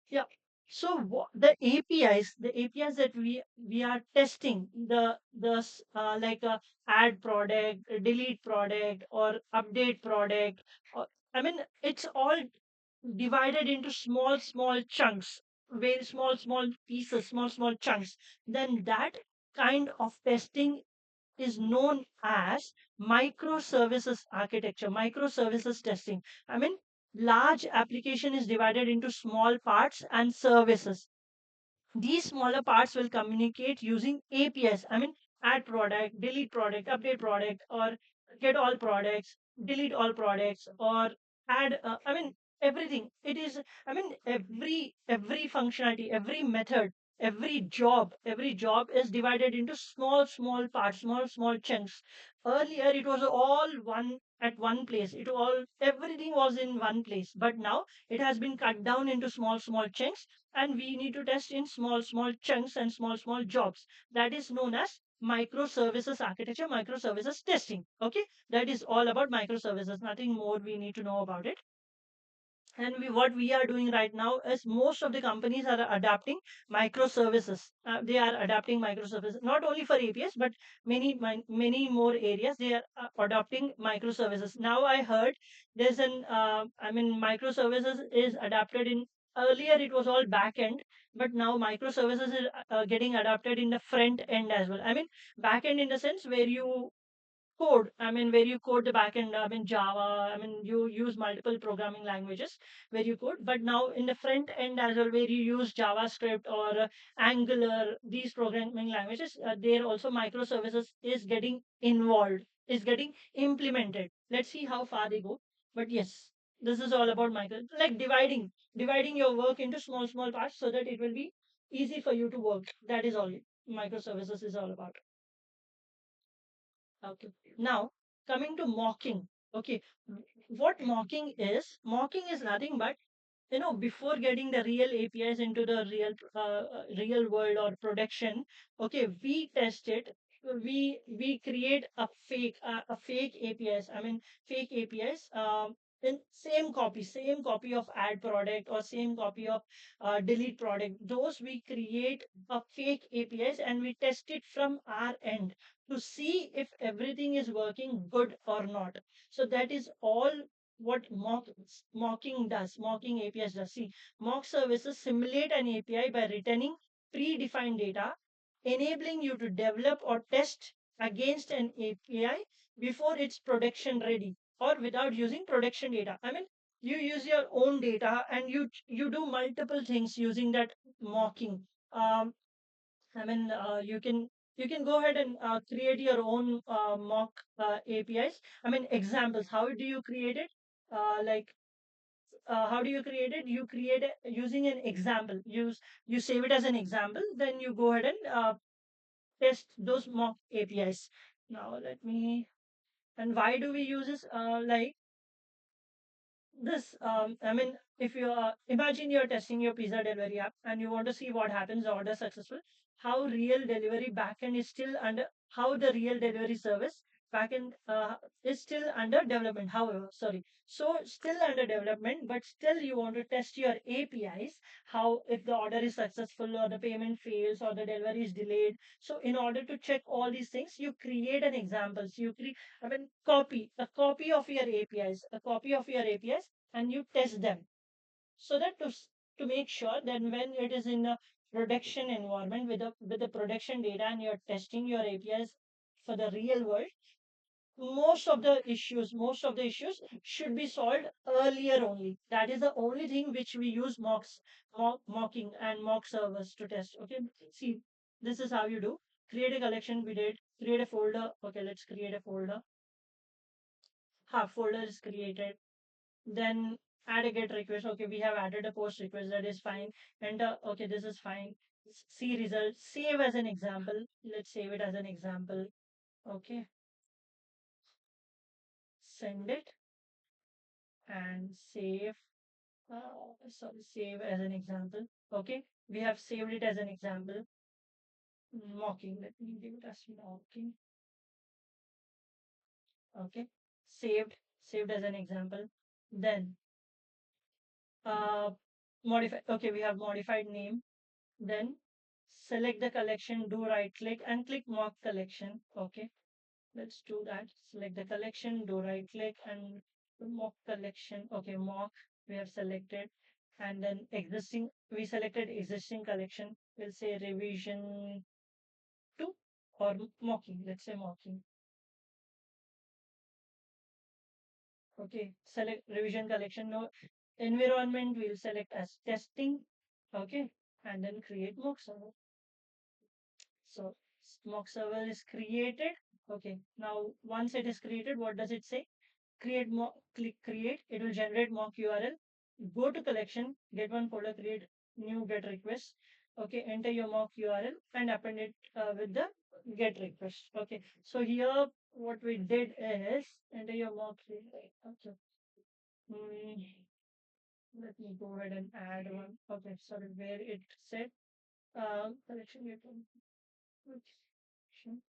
Yeah. So the APIs that we are testing, like add product, delete product, or update product, or, I mean, it's all divided into small chunks, very small pieces, small chunks. Then that kind of testing is known as microservices architecture, microservices testing. I mean, large application is divided into small parts and services. These smaller parts will communicate using APIs. I mean, add product, delete product, update product, or get all products, delete all products, or add. I mean, everything. It is. I mean, every functionality, every method, every job is divided into small parts, small chunks. Earlier, it was all one at one place. Everything was in one place, but now it has been cut down into small chunks, and we need to test in small chunks and small jobs. That is known as microservices architecture, microservices testing. Okay, that is all about microservices. Nothing more we need to know about it. And what we are doing right now is most of the companies are adapting microservices. They are adapting microservices not only for APIs, but many more areas. They are adopting microservices. Now I heard there's microservices is adapted in. Earlier it was all back end, but now microservices is getting adapted in the front end as well. I mean, back end in the sense where you code. I mean, where you code the backend. I mean, Java. I mean, you use multiple programming languages where you code. But now in the front end as well, where you use JavaScript or Angular, these programming languages, there also microservices is getting involved, is getting implemented. Let's see how far they go. But yes, this is all about like dividing your work into small parts so that it will be easy for you to work. That is all microservices is all about. Okay. Now, coming to mocking. Okay. What mocking is nothing but, before getting the real APIs into the real world or production. Okay, we test it. We create a fake APIs. I mean, fake APIs. In same copy of add product or same copy of delete product. Those we create a fake APIs and we test it from our end to see if everything is working good or not. So that is all what mocking APIs does. See, mock services simulate an API by returning predefined data, enabling you to develop or test against an API before it's production ready or without using production data. I mean, you use your own data and you do multiple things using that mocking. You can go ahead and create your own mock APIs. I mean, examples. How do you create it? Like, how do you create it? You create it using an example. You save it as an example. Then you go ahead and test those mock APIs. Now let me. And why do we use this? Like this. I mean, if you imagine you're testing your pizza delivery app and you want to see what happens, the order successful, how real delivery backend is still under, how the real delivery service backend is still under development. However, sorry, so still under development, but still you want to test your APIs, how if the order is successful or the payment fails or the delivery is delayed. So in order to check all these things, you create an example. So you create, I mean, copy a copy of your APIs, a copy of your APIs, and you test them so that to make sure that when it is in a production environment with the production data and you're testing your APIs for the real world, most of the issues should be solved earlier only. That is the only thing which we use mocking and mock servers to test. Okay, see, this is how you do. Create a collection. We did create a folder. Okay, let's create a folder. Half folder is created. Then add a get request. Okay, we have added a post request. That is fine. Enter. Okay, this is fine. See results. Save as an example. Let's save it as an example. Okay, send it and save. Sorry, save as an example. Okay, we have saved it as an example. Mocking. Let me give it as mocking. Okay, saved as an example. Then uh, modify. Okay, we have modified name. Then select the collection. Do right click and click mock collection. Okay, let's do that. Select the collection. Do right click and mock collection. Okay, mock. We have selected and then existing we selected existing collection. We'll say revision 2 or mocking. Let's say mocking. Okay, select revision collection. No environment we'll select as testing. Okay, and then create mock server. So mock server is created. Okay, now once it is created, what does it say? Create mock, click create. It will generate mock URL. Go to collection, get one folder, create new get request. Okay, enter your mock URL and append it with the get request. Okay, so here what we did is enter your mock URL. Okay. Hmm, let me go ahead and add one. Okay, sorry, where it said collection get collection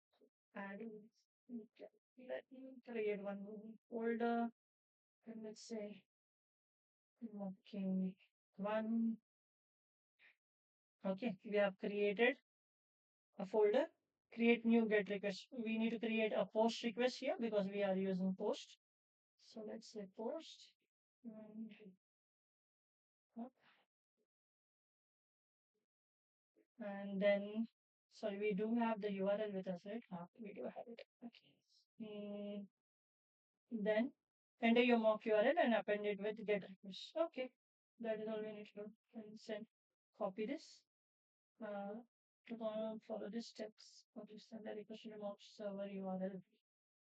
add. Okay, let me create one folder and let's say mocking one. Okay, we have created a folder. Create new get request. We need to create a post request here because we are using post. So let's say post. And, and then, sorry, we do have the URL with us, right? We do have it. Okay. Then enter your mock URL and append it with get request. Okay, that is all we need to do. And send. Copy this. To follow the steps. Okay, send the request to the mock server URL.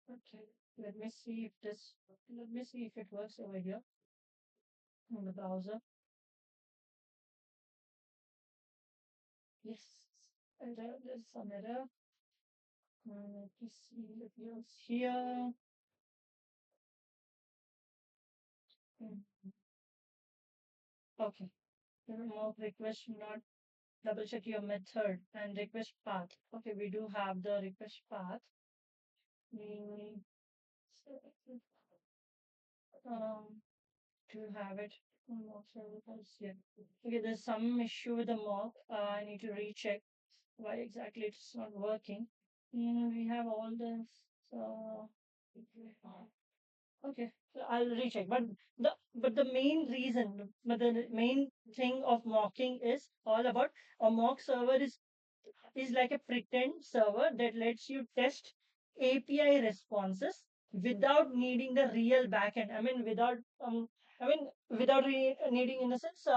Okay, let me see if this. Let me see if it works over here in the browser. Yes, error. There's some error. Let me see if it works here. Mm, okay, mock request not double check your method and request path. Okay, we do have the request path. Mm, so, um, to have it on mock servers. Yeah. Okay, there's some issue with the mock. I need to recheck why exactly it's not working. We have all this. So okay, so I'll recheck. But the main reason, but the main thing of mocking is all about a mock server is like a pretend server that lets you test API responses without needing the real backend. I mean, without needing in a sense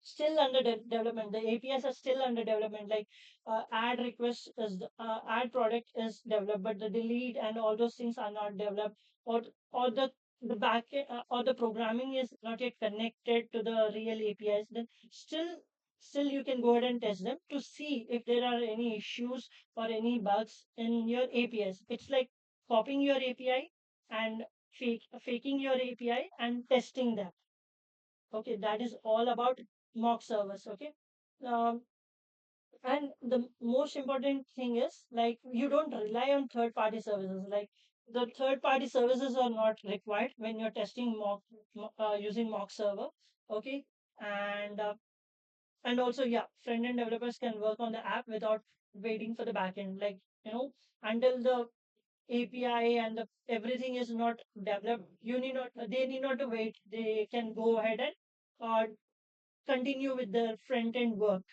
still under development. The APIs are still under development. Like add request is add product is developed, but the delete and all those things are not developed, or or the back or the programming is not yet connected to the real APIs. Then still you can go ahead and test them to see if there are any issues or any bugs in your APIs. It's like copying your API and faking your API and testing them. Okay, that is all about mock servers. Okay, um, And the most important thing is like you don't rely on third party services. Like the third party services are not required when you're testing using mock server. Okay. And and also, yeah, front end developers can work on the app without waiting for the backend. Like, until the API and everything is not developed, they need not to wait. They can go ahead and uh, continue with the front end work.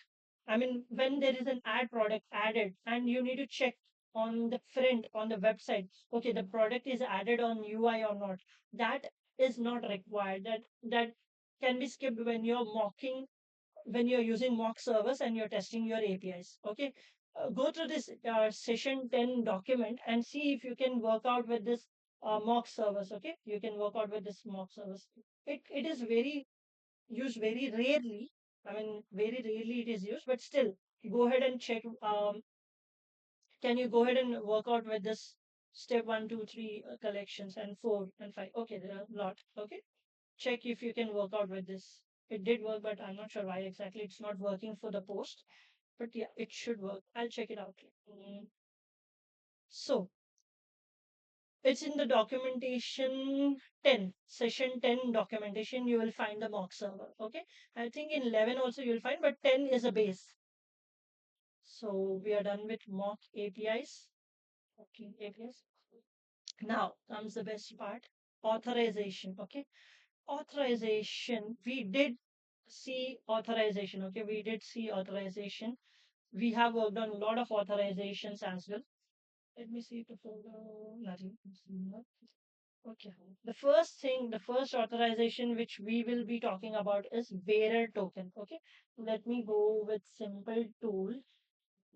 I mean, when there is an ad product added and you need to check on the front on the website, okay, the product is added on UI or not. That is not required. That can be skipped when you're using mock servers and you're testing your APIs. Okay, go through this session 10 document and see if you can work out with this mock servers. Okay, you can work out with this mock servers. It is used very rarely. I mean, very rarely it is used, but still, go ahead and check. Can you go ahead and work out with this step one, two, three collections and four and five? Okay, there are a lot. Okay, check if you can work out with this. It did work, but I'm not sure why exactly it's not working for the post. But yeah, it should work. I'll check it out. So it's in the documentation 10, session 10 documentation. You will find the mock server. Okay, I think in 11 also you'll find, but 10 is a base. So we are done with mock APIs. Okay, APIs. Now comes the best part, authorization. Okay, authorization. We did see authorization. Okay, we did see authorization. We have worked on a lot of authorizations as well. Let me see the folder. Nothing. Okay. The first authorization which we will be talking about is bearer token. Okay. Let me go with simple tool.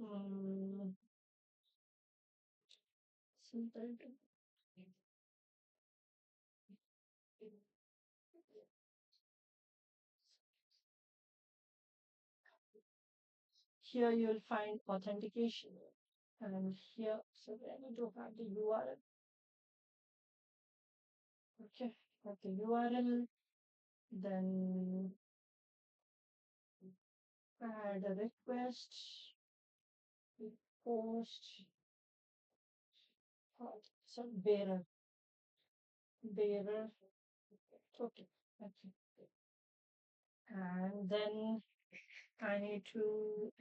Mm, simple tool. Here you will find authentication. And here, so I need to have the URL. Okay. Okay. URL. Then add a request. Post. So bearer. Okay. Okay. And then I need to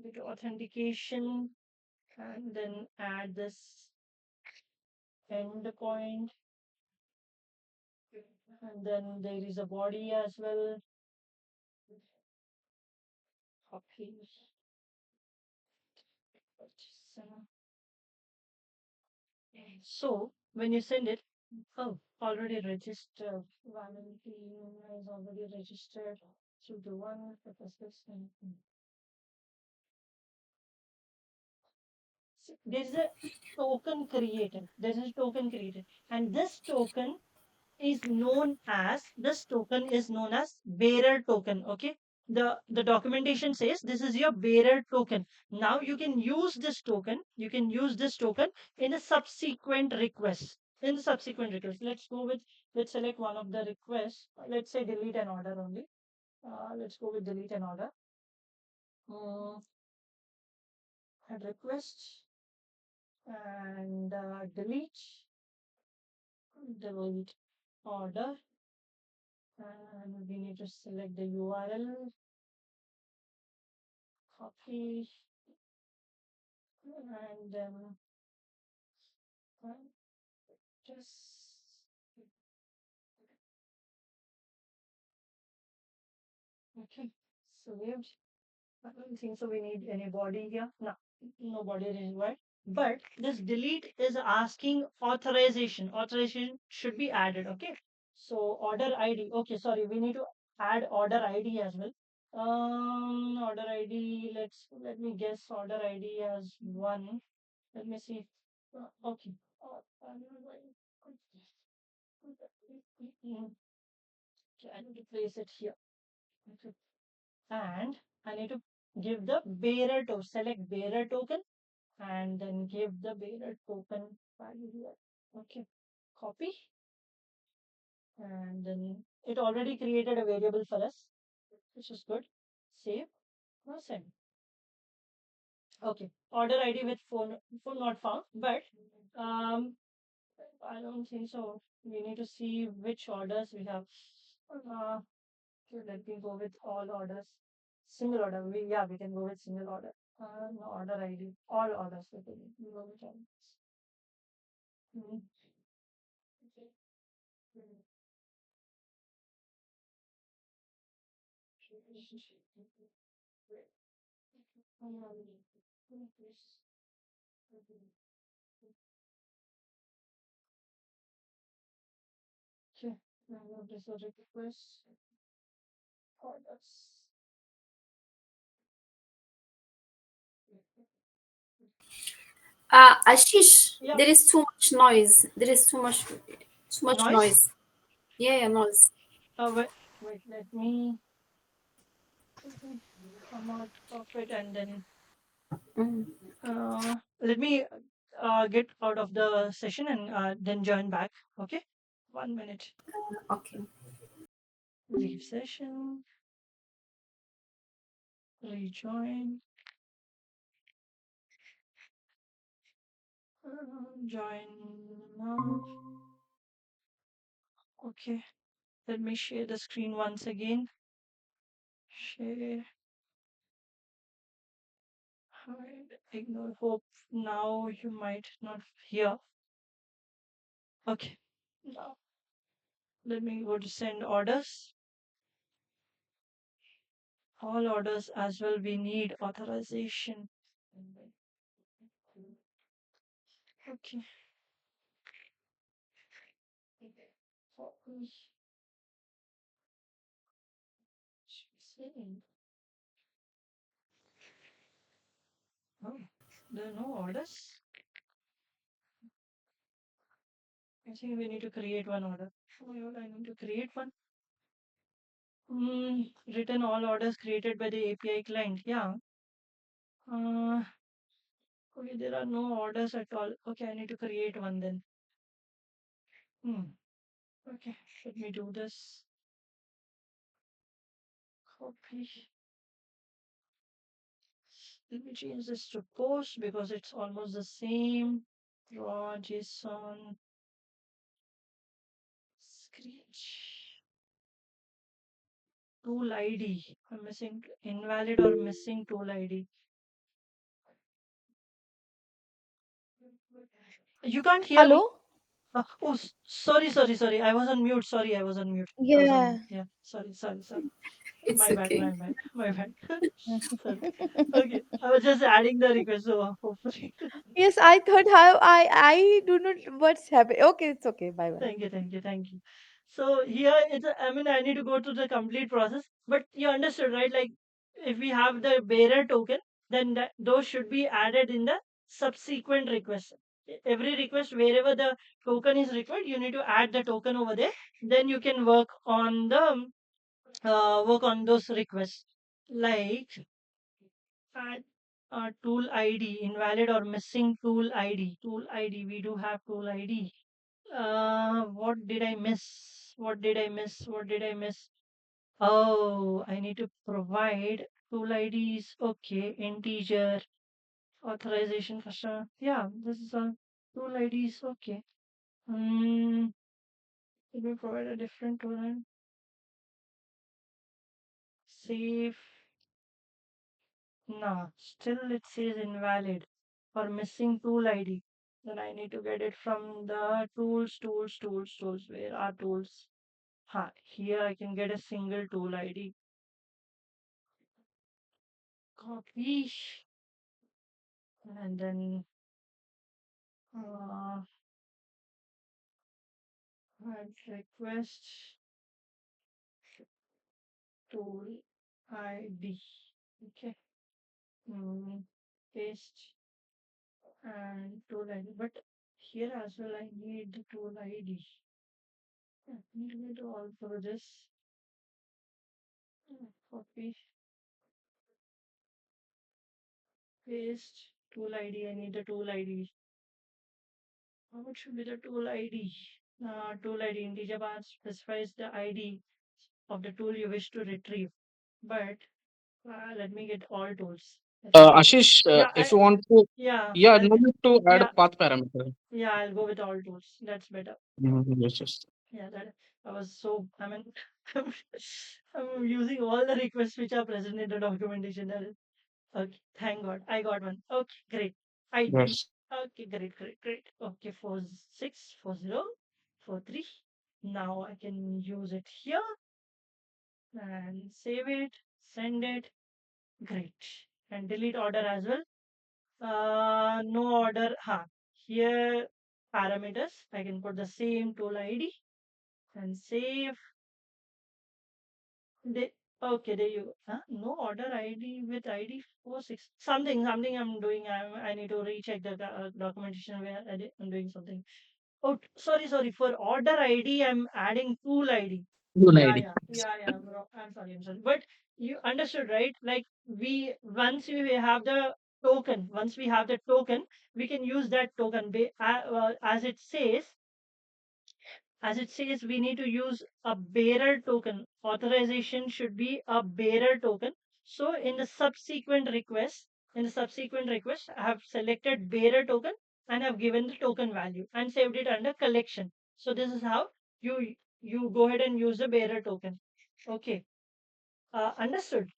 do authentication and then add this endpoint. And then there is a body as well. Copy. So when you send it, oh, already registered. Valentine is already registered. So the one for this. There is a token created. There is a token created, and this token is known as bearer token. Okay, the documentation says this is your bearer token. Now you can use this token in a subsequent request. Let's select one of the requests. Let's say delete an order only. Let's go with delete an order. Mm, add request and delete order, and we need to select the URL, copy, and then just okay, saved. I don't think so. We need any body here. No, no body is required. But this delete is asking authorization. Authorization should be added. Okay. So order ID. Okay, sorry. We need to add order ID as well. Order ID. Let me guess. Order ID as one. Let me see. Okay. Okay, I need to place it here. Okay. And I need to give the bearer to select bearer token and then give the bearer token value here. Okay. Copy. And then it already created a variable for us, which is good. Save. Now send. Okay, order ID with phone not found, but um, I don't think so. We need to see which orders we have. Okay, let me go with all orders. Single order. We can go with single order. No order ID. All orders. Okay, we go with all. Hmm. Okay, now this is a request orders. Ashish, Yeah, there is too much noise. There is too much noise. noise. Yeah, yeah, noise. Wait, let me come out of it and then Mm, let me get out of the session and then join back. Okay, 1 minute. okay. Leave session, rejoin, join now. Okay, let me share the screen once again. Share, hide, ignore. Hope now you might not hear. Okay, now let me go to send orders. All orders as well. We need authorization. Okay. Oh, there are no orders. I think we need to create one order. Oh my god, I need to create one. Return all orders created by the API client. Yeah. Uh, okay, there are no orders at all. Okay, I need to create one then. Hmm. Okay, let me do this. Copy. Let me change this to post because it's almost the same. Raw JSON. Scratch. Tool ID. I'm missing invalid or missing tool ID. You can't hear me? Hello? Sorry. I was on mute. Sorry, I was on mute. I was on Yeah. mute. Yeah. Sorry. It's My bad, okay. my bad. Sorry. Okay. I was just adding the request, so hopefully. Yes, I thought how I do not what's happening. Okay, it's okay. Bye bye. Thank you. So here I mean, I need to go through the complete process, but you understood, right? Like, if we have the bearer token, then those should be added in the subsequent request. Every request, wherever the token is required, you need to add the token over there. Then you can work on those requests. Like, add tool ID, invalid or missing tool ID. Tool ID, we do have tool ID. What did I miss? What did I miss? Oh, I need to provide tool IDs. Okay, integer authorization customer. Yeah, this is a tool IDs. Okay. Hmm. Let me provide a different tool and save. Nah, still it says invalid or missing tool ID. Then I need to get it from the tools. Where are tools? Here I can get a single tool ID. Copy and then uh, add request tool ID. Okay. Mm, paste and tool ID. But here as well I need the tool ID. Yeah, need me to all for this. Copy, paste, tool ID. I need the tool ID. What should be the tool ID? Tool ID integer bar specifies the ID of the tool you wish to retrieve. But let me get all tools. Let me go. Ashish, Yeah, if you want to, yeah, yeah, no need to add a yeah, path parameter. yeah. I'll go with all tools. That's better. Mhm, yes, yes. Yeah, that I was so. I mean, I'm using all the requests which are present in the documentation. That is okay. Thank God, I got one. Okay, great. I Yes. okay, great, great, great. Okay, 464043. Now I can use it here and save it, send it. Great. And delete order as well. No order. Here parameters. I can put the same tool ID and save. They, okay, there you go. No order ID with ID 46. Something I'm doing. I need to recheck the documentation where I'm doing something. Oh, sorry. For order ID, I'm adding tool ID. Tool Yeah, ID. yeah, yeah, yeah, bro. I'm sorry. But you understood, right? Like we once we have the token, we can use that token. As it says, we need to use a bearer token. Authorization should be a bearer token. So in the subsequent request, I have selected bearer token and have given the token value and saved it under collection. So this is how you go ahead and use the bearer token. Okay, understood.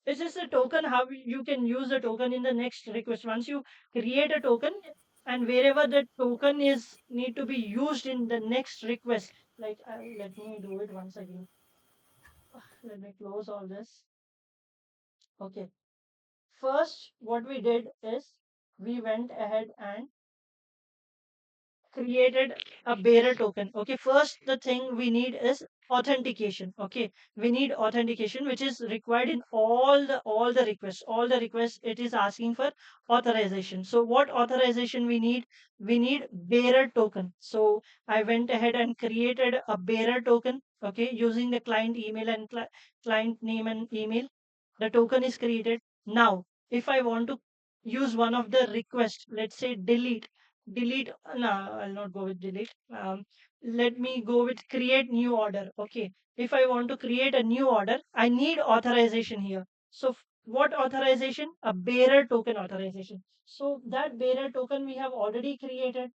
This is a token, how you can use the token in the next request. Once you create a token, and wherever the token is need to be used in the next request. Like, let me do it once again. Let me close all this. Okay. First, what we did is we went ahead and created a bearer token. Okay, first the thing we need is authentication. Okay, we need authentication, which is required in all the requests. It is asking for authorization. So what authorization we need? We need bearer token. So I went ahead and created a bearer token. Okay, using the client email and client name and email. The token is created. Now if I want to use one of the requests, let's say delete, no, I'll not go with delete. Let me go with create new order. Okay, if I want to create a new order, I need authorization here. So what authorization? A bearer token authorization. So that bearer token we have already created,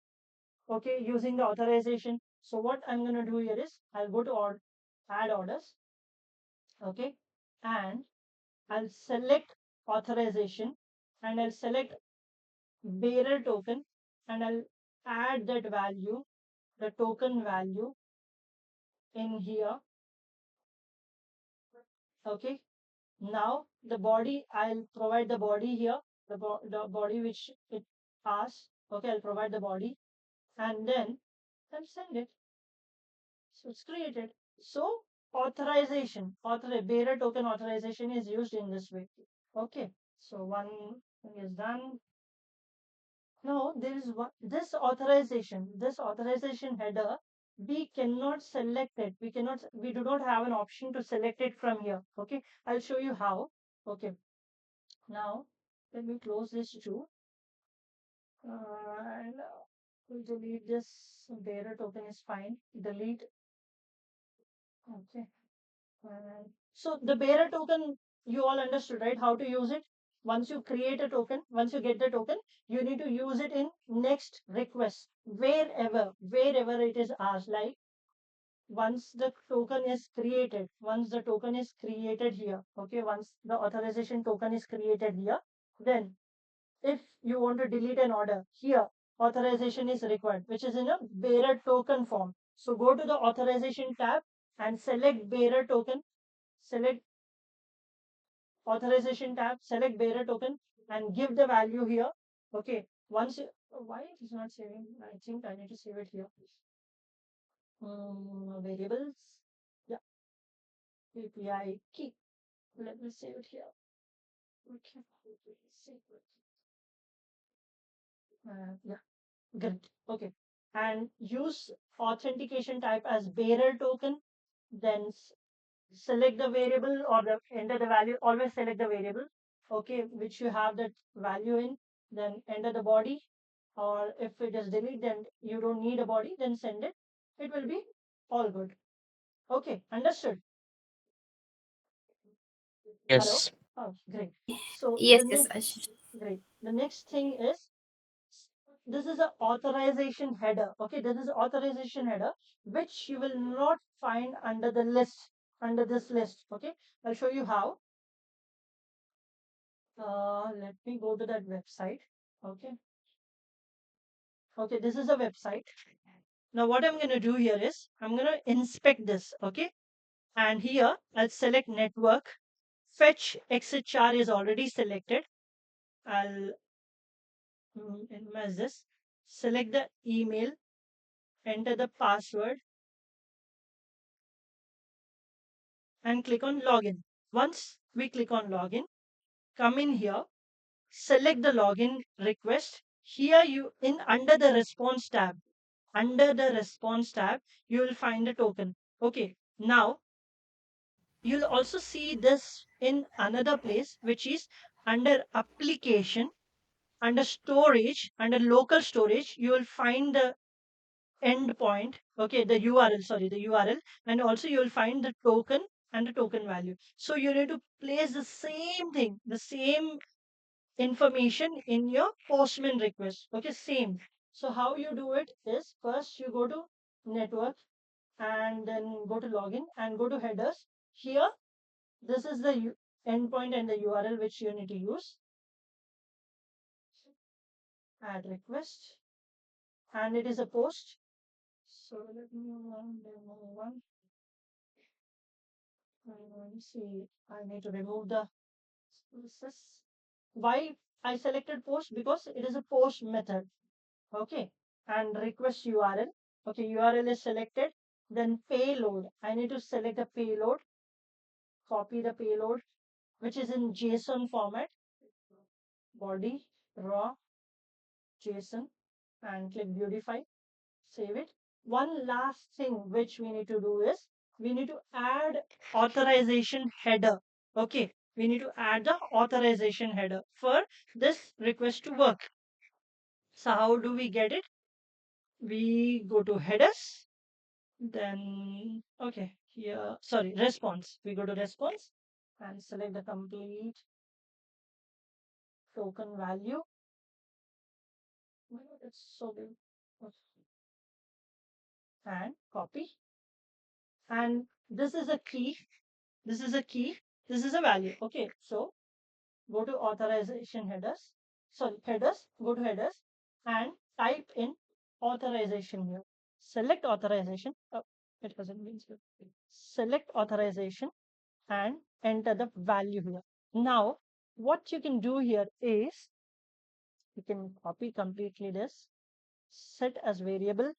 okay, using the authorization. So what I'm going to do here is I'll go to add orders. Okay, and I'll select authorization, and I'll select bearer token, and I'll add that value, the token value in here. Okay. Now the body, I'll provide the body here, the body which it asks. Okay, I'll provide the body, and then I'll send it. So it's created. So bearer token authorization is used in this way. Okay. So one thing is done. No, there is one, this authorization header, we cannot select it. We do not have an option to select it from here. Okay, I'll show you how. Okay, now let me close this too. And we'll delete this bearer token is fine. Delete. Okay. So the bearer token, you all understood, right? How to use it. Once you create a token, once you get the token, you need to use it in next request, wherever it is asked. Like once the token is created here, okay, once the authorization token is created here, then if you want to delete an order here, authorization is required, which is in a bearer token form. So go to the authorization tab and select bearer token, select authorization tab, select bearer token, and give the value here. Okay. Why it is not saving? I think I need to save it here. Variables. Yeah. API key. Let me save it here. Okay. Save it. Yeah. Good. Okay. And use authentication type as bearer token. Then select the variable or enter the value. Always select the variable. Okay, which you have that value in. Then enter the body. Or if it is delete, then you don't need a body. Then send it. It will be all good. Okay, understood. Hello. Yes. Oh, great. So Yes, the yes, next, great. The next thing is this is a authorization header. Okay, this is authorization header which you will not find under the list, under this list. Okay, I'll show you how. Let me go to that website. Okay. Okay, this is a website. Now what I'm going to do here is I'm going to inspect this. Okay, and here I'll select network. Fetch exit char is already selected. I'll minimize this. Select the email, enter the password, and click on login. Once we click on login, come in here, select the login request. Here you in under the response tab. Under the response tab, you will find a token. Okay, now you'll also see this in another place, which is under application, under storage, under local storage, you will find the endpoint, okay, the URL, sorry, the URL, and also you will find the token and the token value. So you need to place the same thing, the same information in your Postman request. Okay, same. So how you do it is first you go to network and then go to login and go to headers. Here, this is the endpoint and the URL which you need to use. Add request, and it is a post. So let me demo one. See, I need to remove the this. Why I selected post? Because it is a post method. Okay. And request URL. Okay, URL is selected. Then payload. I need to select a payload, copy the payload, which is in JSON format, body, raw, JSON, and click beautify, save it. One last thing which we need to do is we need to add authorization header. Okay, we need to add the authorization header for this request to work. So how do we get it? We go to headers, then okay, here, sorry, response. We go to response and select the complete token value. Oh my God, it's so big. And copy. And this is a key. This is a key. This is a value. Okay, so go to authorization headers. Sorry, headers. Go to headers and type in authorization here. Select authorization. Oh, it hasn't been selected. Select authorization and enter the value here. Now, what you can do here is you can copy completely this, set as variable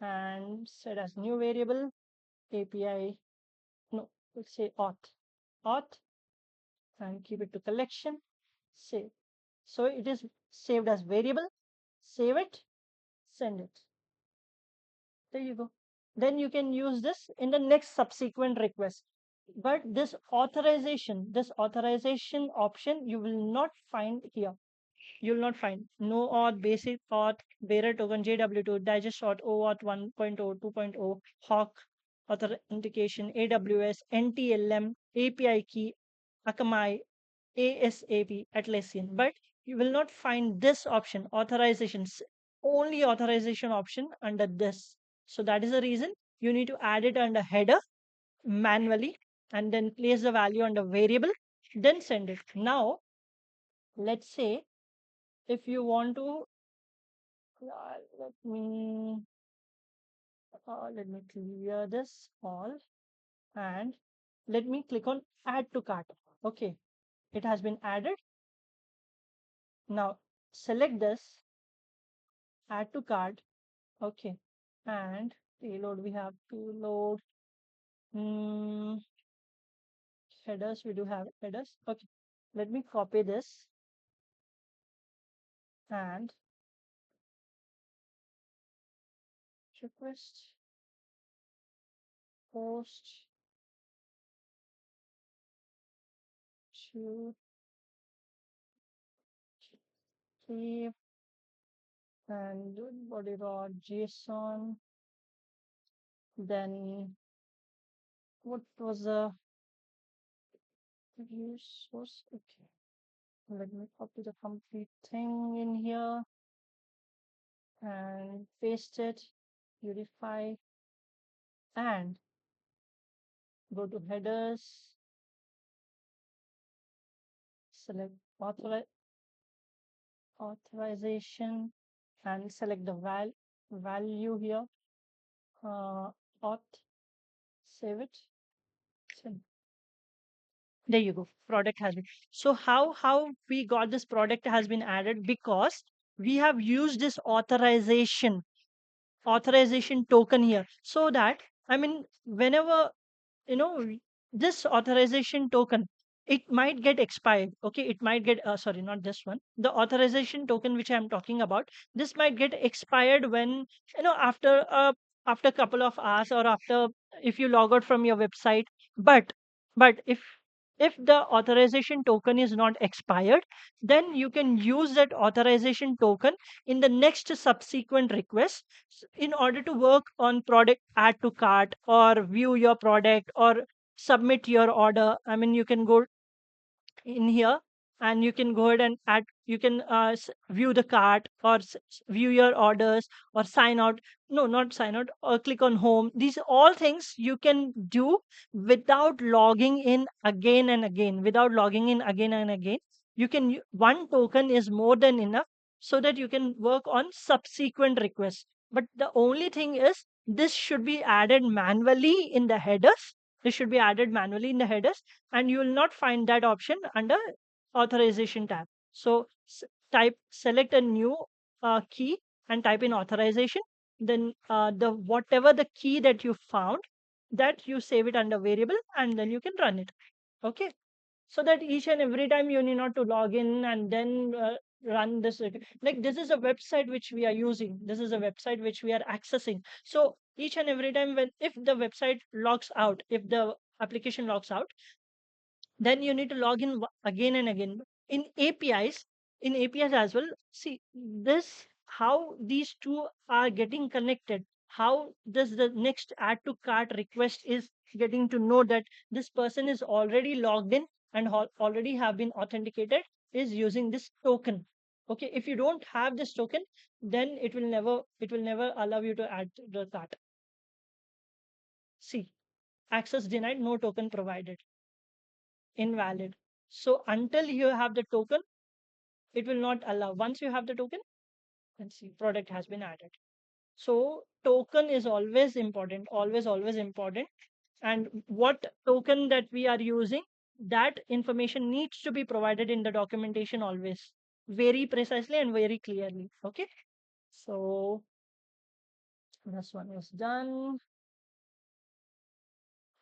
and set as new variable API. No, let's say auth, and keep it to collection, save. So it is saved as variable, save it, send it. There you go. Then you can use this in the next subsequent request. But this authorization option, you will not find here. You will not find no auth, basic auth, bearer token, JW2, digest auth, OAuth 1.0, 2.0, Hawk authentication, AWS, NTLM, API key, Akamai, ASAP, Atlassian. But you will not find this option, authorizations, only authorization option under this. So that is the reason you need to add it under header manually and then place the value under variable, then send it. Now, let's say if you want to, let me clear this all and let me click on add to cart. Okay, it has been added. Now select this, add to cart. Okay, and payload, we have payload. Mm, headers, we do have headers. Okay, let me copy this and request post to keep and body raw JSON. Then what was the review source? Okay, Let me copy the complete thing in here and paste it, purify, and go to headers, select authorization, and select the value here. Auth, save it. Send. There you go. Product has been. So how we got this product has been added because we have used this authorization token here, so that I mean whenever you know this authorization token, it might get expired. Okay, it might get sorry, not this one, the authorization token which I'm talking about, this might get expired when after a couple of hours, or after, if you log out from your website. But if the authorization token is not expired, then you can use that authorization token in the next subsequent request, in order to work on product add to cart, or view your product, or submit your order. I mean, you can go in here and you can go ahead and add, you can view the cart, or view your orders, or sign out, no, not sign out, or click on home. These all things you can do without logging in again and again. Without logging in again and again, you can one token is more than enough, so that you can work on subsequent requests. But the only thing is, this should be added manually in the headers. This should be added manually in the headers, and you will not find that option under authorization tab. So select a new key and type in authorization. Then the whatever the key that you found, that you save it under variable, and then you can run it. Okay, so that each and every time you need not to log in and then run this. Like, this is a website which we are using, this is a website which we are accessing. So each and every time, when if the website logs out, if the application logs out, then you need to log in again and again. In apis as well, see this, how these two are getting connected, how does the next add to cart request is getting to know that this person is already logged in and already have been authenticated, is using this token. Okay, if you don't have this token, then it will never allow you to add to the cart. See, access denied, no token provided, invalid. So until you have the token, it will not allow. Once you have the token, let's see, product has been added. So token is always important, always important. And what token that we are using, that information needs to be provided in the documentation always, very precisely and very clearly. Okay. So this one is done.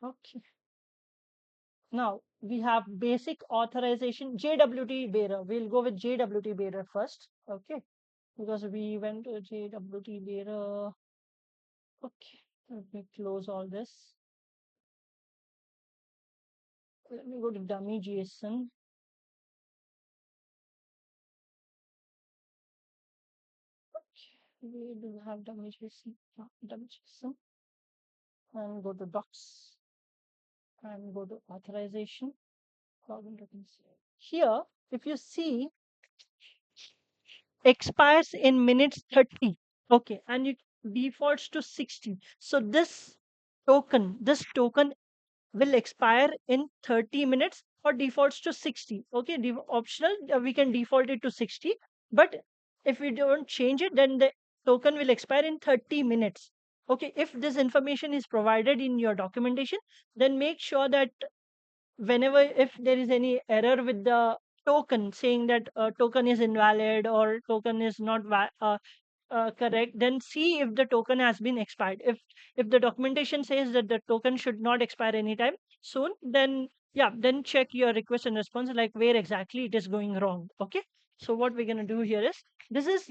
Okay. Now we have basic authorization, JWT bearer. We'll go with JWT bearer first. Okay. Because we went to JWT bearer. Okay. Let me close all this. Let me go to dummy JSON. Okay. We do have dummy JSON. Dummy JSON. And go to docs. And go to authorization. Login tokens. Here, if you see, expires in minutes 30. Okay, and it defaults to 60. So this token will expire in 30 minutes, or defaults to 60. Okay, optional, we can default it to 60. But if we don't change it, then the token will expire in 30 minutes. Okay, if this information is provided in your documentation, then make sure that whenever, if there is any error with the token saying that token is invalid, or token is not correct, then see if the token has been expired. If the documentation says that the token should not expire anytime soon, then yeah, then check your request and response, like where exactly it is going wrong. Okay, so what we're going to do here is, this is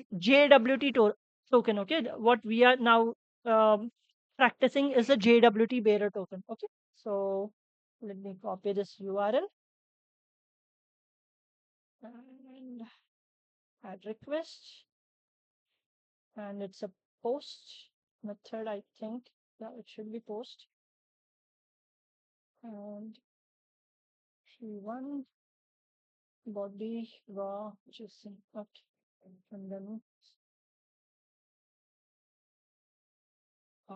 token. Okay, what we are now um, practicing is a JWT bearer token. Okay, so let me copy this URL and add request, and it's a post method, I think. Yeah, it should be post. And one body raw JSON. Okay, and then uh,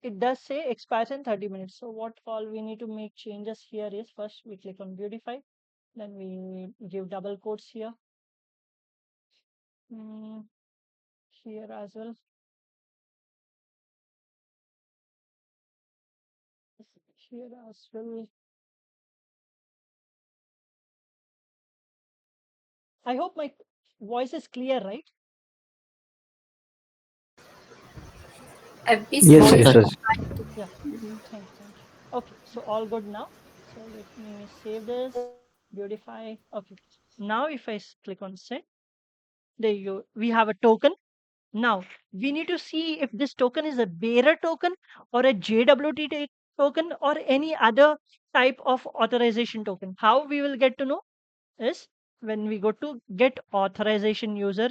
it does say expires in 30 minutes. So what all we need to make changes here is first we click on beautify, then we give double quotes here. Here as well. Here as well. I hope my voice is clear, right? A bit Yes, noisy. Yes, yes. yes. Yeah. Thank you. Thank you. Okay. So all good now. So let me save this. Beautify. Okay. Now if I click on set, there you go. We have a token. Now we need to see if this token is a bearer token or a JWT token or any other type of authorization token. How we will get to know is when we go to get authorization user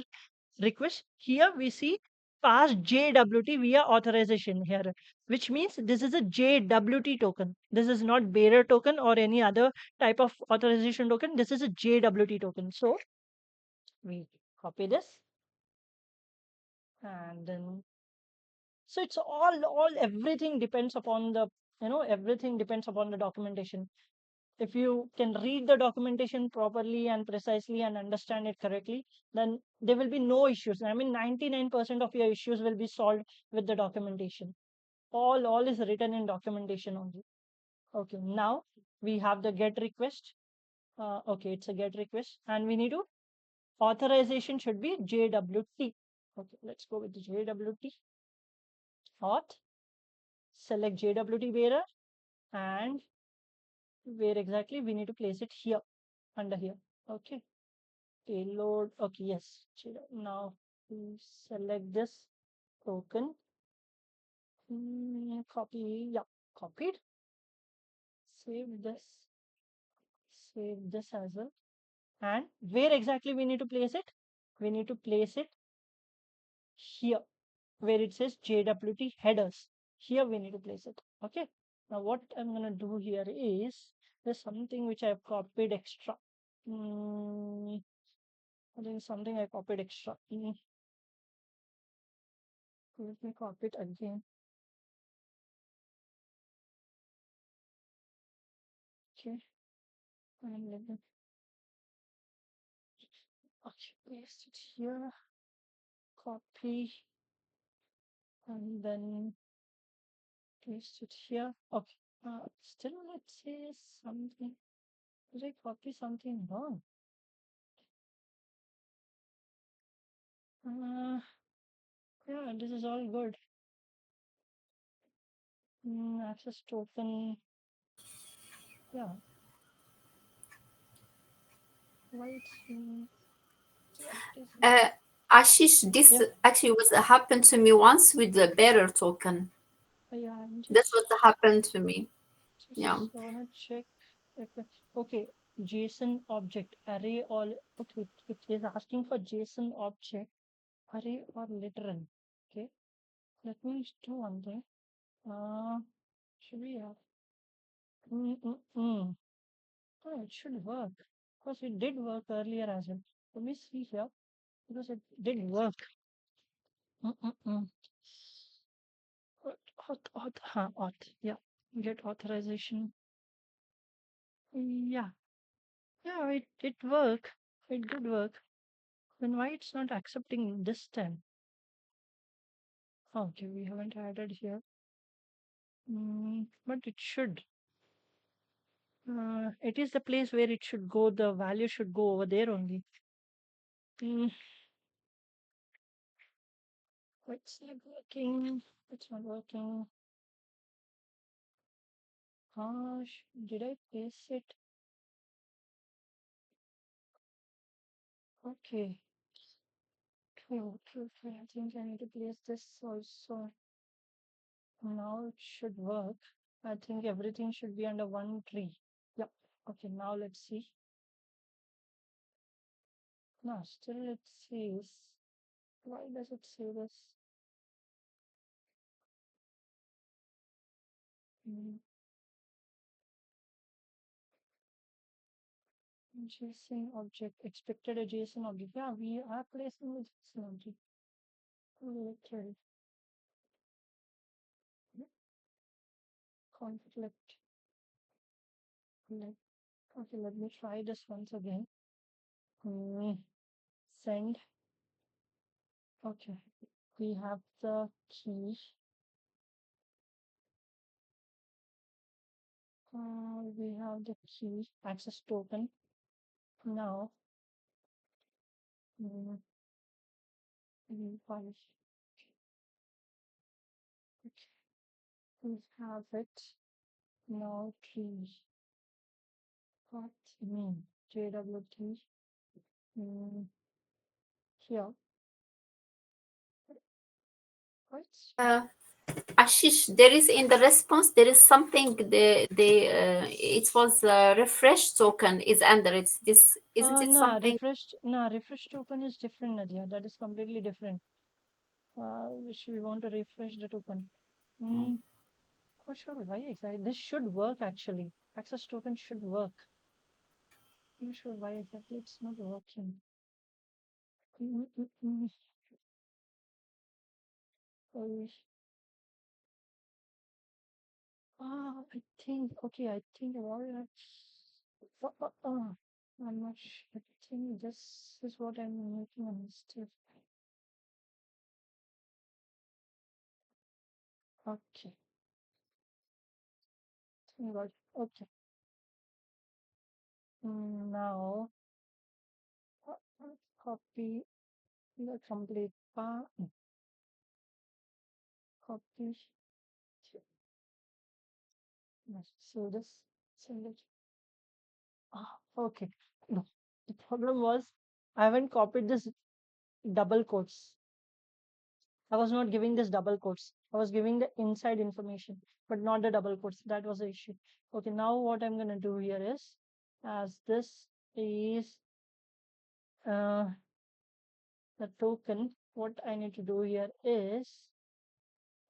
request. Here we see pass JWT via authorization here, which means this is a JWT token. This is not bearer token or any other type of authorization token. This is a JWT token. So we copy this and then so it's all everything depends upon the everything depends upon the documentation. If you can read the documentation properly and precisely and understand it correctly, then there will be no issues. I mean, 99% of your issues will be solved with the documentation. All is written in documentation only. Okay, now we have the get request. Okay, it's a get request, and we need to authorization should be JWT. Okay, let's go with the JWT auth. Select JWT bearer, and where exactly we need to place it here under here. Okay, payload. Okay, yes. Now we select this token. Copy. Yeah, copied. Save this. Save this as well. And where exactly we need to place it? We need to place it here where it says JWT headers. Here we need to place it. Okay. Now what I'm gonna do here is there's something which I've copied extra. I think something I copied extra. Let me copy it again. Okay. And let me okay, paste it here. Copy and then paste it here. Okay. Still it says something. Did I copy something wrong? Yeah, this is all good. Access token. Yeah. Why it's what is it? Uh, Ashish, this Yeah. actually was happened to me once with the bearer token. Yeah. I'm That's what happened to me. Yeah. just wanna check. Okay. JSON object array or okay. It is asking for JSON object array or literal. Okay. Let me do one thing. Uh, should we have? Oh, it should work because it did work earlier as well. Let me see here because it did work. Mm-mm-mm. Auth. Yeah, get authorization. Yeah, yeah, it worked. It did work. Then why it's not accepting this time? Okay, we haven't added here. But it should. It is the place where it should go. The value should go over there only. Mm, it's not working. It's not working. Gosh, did I paste it? Okay. Okay. I think I need to place this also. Now it should work. I think everything should be under one tree. Yep. Okay, now let's see. No, still it says Why does it say this? Mm, JSON object, expected a JSON object. Yeah, we are placing the JSON object. Literally. Conflict. Okay, let me try this once again. Send. Okay, we have the key. We have the key access token. Now, mm, we have it. Now, tree. What mean? JWT. Mm, here. What? Ashish, there is in the response, there is something it was refresh token is under it. This isn't it something? Refresh token is different, Nadia. That is completely different. Which we want to refresh the token. Mm, not sure why exactly. This should work actually. Access token should work. Not sure why exactly it's not working. Mm, mm, mm. Oh, I think, okay, I think about it. I'm not sure. I think this is what I'm making a mistake. Okay, got it. Okay. Now, copy the complete path. Copy. So this, send it. Okay. No, the problem was I haven't copied this double quotes. I was not giving this double quotes. I was giving the inside information, but not the double quotes. That was the issue. Okay, now what I'm gonna do here is, as this is uh, the token, what I need to do here is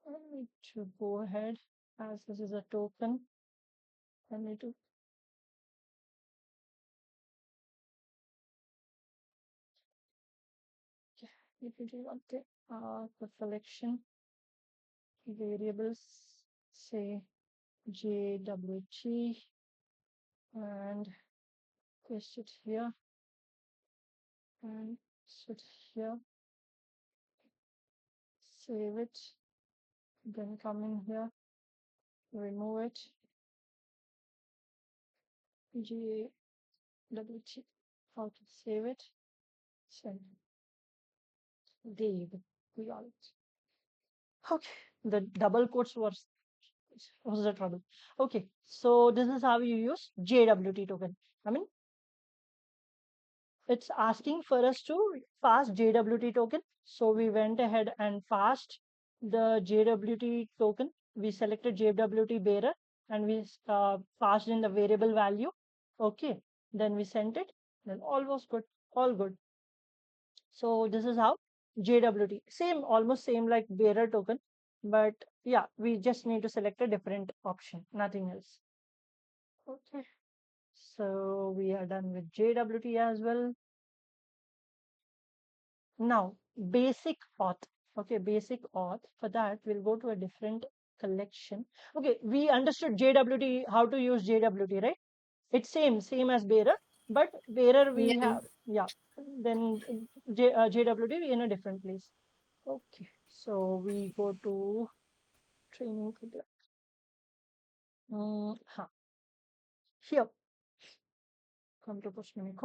I need to go ahead, as this is a token. I need to if you want the selection variables, say JWT, and paste it here and sit here, save it, then come in here, remove it, JWT, how to save it, send, Dave, we got it. Okay, the double quotes was the trouble. Okay, so this is how you use JWT token. I mean, it's asking for us to pass JWT token. So we went ahead and passed the JWT token. We selected JWT bearer and we passed in the variable value. Okay, then we sent it. Then all was good, all good. So this is how JWT, same, almost same like bearer token, but yeah, we just need to select a different option, nothing else. Okay, so we are done with JWT as well. Now, basic auth. Okay, basic auth. For that, we'll go to a different collection. Okay, we understood JWT, how to use JWT, right? It's same as bearer, but bearer we Yeah. have, yeah. Then JWT in a different place. Okay, so we go to training. Here, come to Postman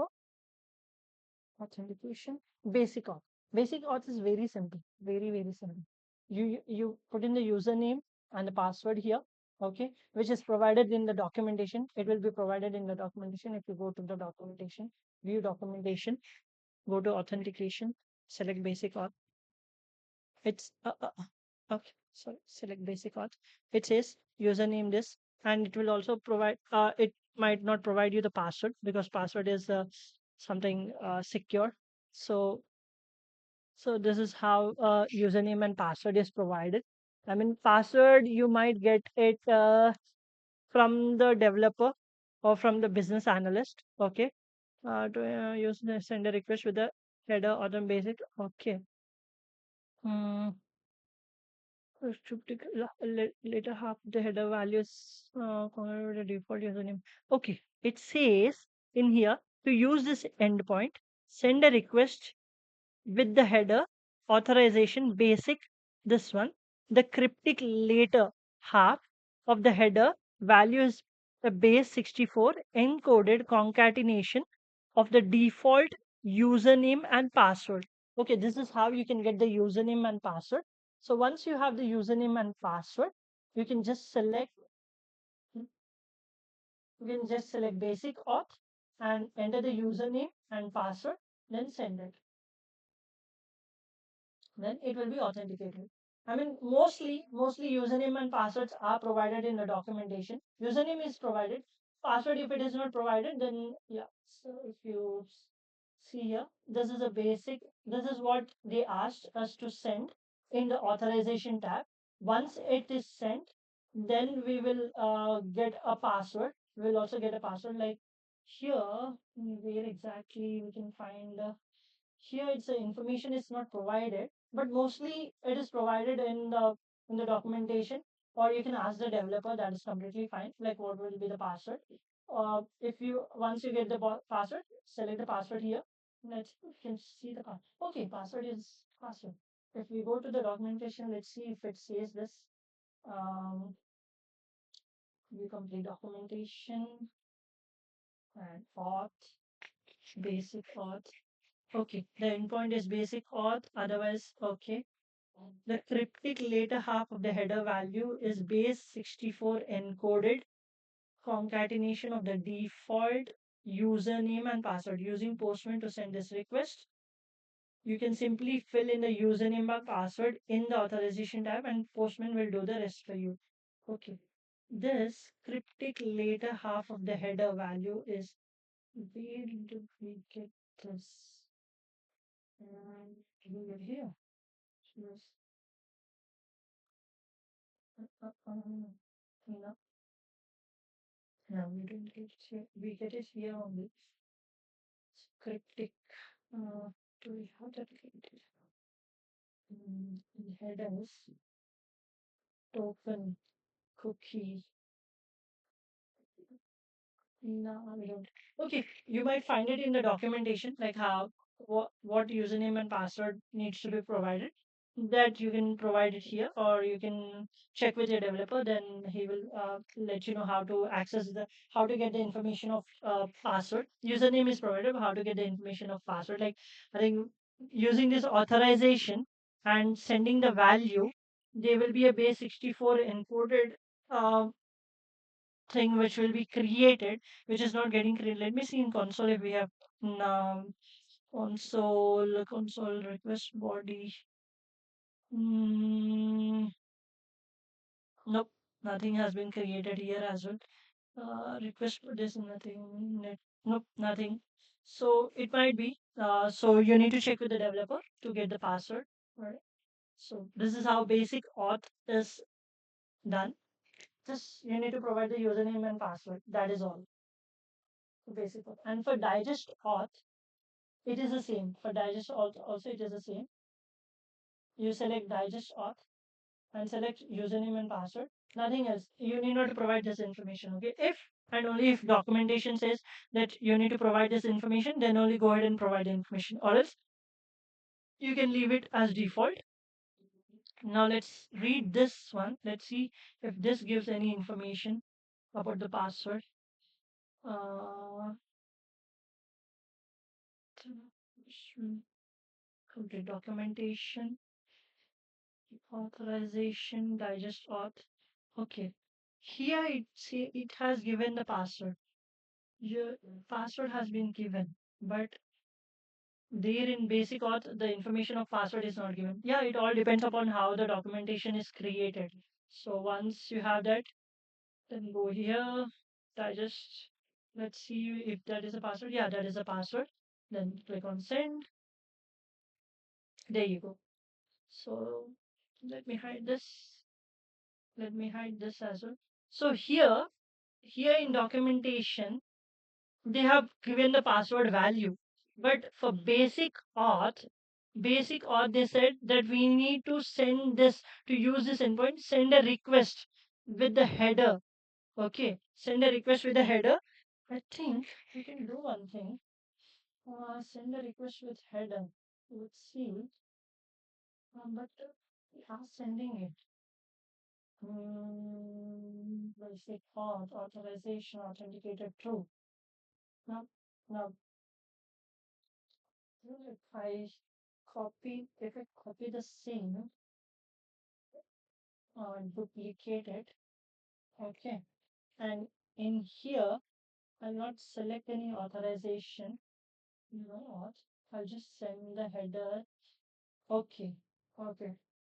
authentication, basic auth. Basic auth is very simple, very simple. You put in the username and the password here, okay, which is provided in the documentation. It will be provided in the documentation. If you go to the documentation, view documentation, go to authentication, select basic auth. It's okay, sorry, select basic auth. It says username this, and it will also provide it might not provide you the password because password is something secure. So So this is how username and password is provided. I mean, password you might get it from the developer or from the business analyst. Okay, to use the send a request with the header or the basic. Okay. Hmm. Later half the header values with the default username. Okay, it says in here to use this endpoint, send a request with the header authorization basic, this one, the cryptic later half of the header value is the base 64 encoded concatenation of the default username and password. Okay, this is how you can get the username and password. So once you have the username and password, you can just select basic auth and enter the username and password, then send it. Then it will be authenticated. I mean, mostly username and passwords are provided in the documentation. Username is provided. Password, if it is not provided, then yeah. So if you see here, this is a basic. This is what they asked us to send in the authorization tab. Once it is sent, then we will get a password. We'll also get a password like here. Where exactly we can find. Here it's the information is not provided, but mostly it is provided in the documentation, or you can ask the developer. That is completely fine. Like what will be the password? If you once you get the password, select the password here. Let's you can see the password. Okay, password is password. If we go to the documentation, let's see if it says this. Um, we complete documentation and auth, basic auth. Okay, the endpoint is basic auth, otherwise, okay. The cryptic later half of the header value is base 64 encoded concatenation of the default username and password. Using Postman to send this request, you can simply fill in the username and password in the authorization tab, and Postman will do the rest for you. Okay. This cryptic later half of the header value is where did we get this? And we get here. Yes. No, no, we don't get it here. We get it here only. It's cryptic. Do we have that created? Headers, token, cookie. No, we don't. Okay, you might find it in the documentation, like how what username and password needs to be provided. That you can provide it here, or you can check with your developer. Then he will let you know how to access how to get the information of password. Username is provided, but how to get the information of password. Like I think using this authorization and sending the value, there will be a base 64 encoded. Uh, thing which will be created, which is not getting created. Let me see in console if we have now console request body. Mm, nope, nothing has been created here as well. Request for this nothing. Nope, nothing. So it might be. So you need to check with the developer to get the password. Right. So this is how basic auth is done. Just you need to provide the username and password. That is all. Basic auth. And for digest auth, it is the same. For digest auth also it is the same. You select digest auth and select username and password. Nothing else. You need not to provide this information. Okay. If and only if documentation says that you need to provide this information, then only go ahead and provide the information. Or else you can leave it as default. Now let's read this one. Let's see if this gives any information about the password. Uh, complete documentation. Authorization, digest auth. Okay. Here it has given the password. Your password has been given, but there in basic auth, the information of password is not given. Yeah, it all depends upon how the documentation is created. So once you have that, then go here, digest. Let's see if that is a password. Yeah, that is a password. Then click on send. There you go. So let me hide this. Let me hide this as well. So here in documentation, they have given the password value. But for basic auth, they said that we need to send this to use this endpoint, send a request with the header. Okay, send a request with a header. I think we can do one thing. Send a request with header. Let's see. But we are sending it. Basic auth, authorization, authenticated true. Now, now, if I copy the same, duplicate it, okay, and in here, I'll not select any authorization. You know what? I'll just send the header. Okay, okay.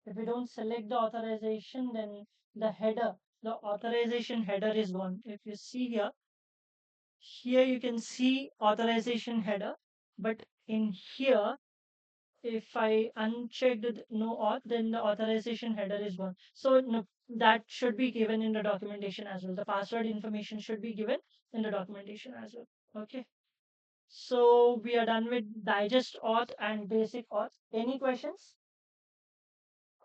If we don't select the authorization, then the authorization header is gone. If you see here you can see authorization header, but in here, if I unchecked no auth, then the authorization header is gone. So no, that should be given in the documentation as well. The password information should be given in the documentation as well. Okay. So we are done with digest auth and basic auth. Any questions?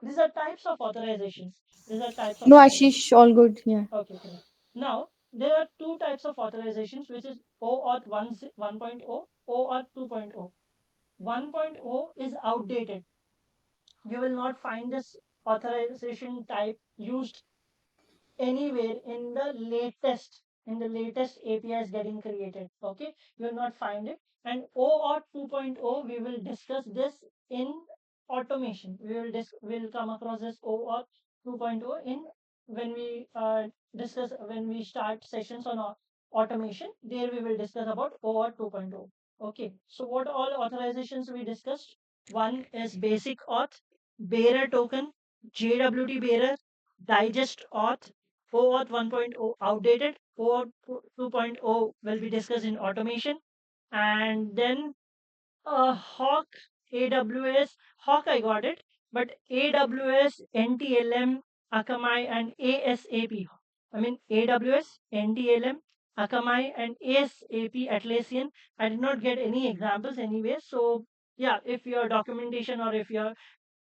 These are types of authorizations. These are types of No, authorizations. Ashish, all good. Yeah. Okay, great. Now there are two types of authorizations, which is OAuth 1.0, OAuth 2.0. 1.0 is outdated. You will not find this authorization type used anywhere in the latest APIs getting created. Okay, you will not find it. And OAuth 2.0, we will discuss this in automation. We'll come across this OAuth 2.0 in when we discuss when we start sessions on automation. There we will discuss about OAuth 2.0. Okay, so what all authorizations we discussed? One is basic auth, bearer token, JWT bearer, digest auth, OAuth 1.0 outdated, OAuth 2.0 will be discussed in automation, and then Hawk, AWS, Hawk I got it, but AWS, NTLM, Akamai, and ASAP. I mean AWS, NTLM, Akamai, and ASAP Atlassian. I did not get any examples anyway. So yeah, if your documentation or if your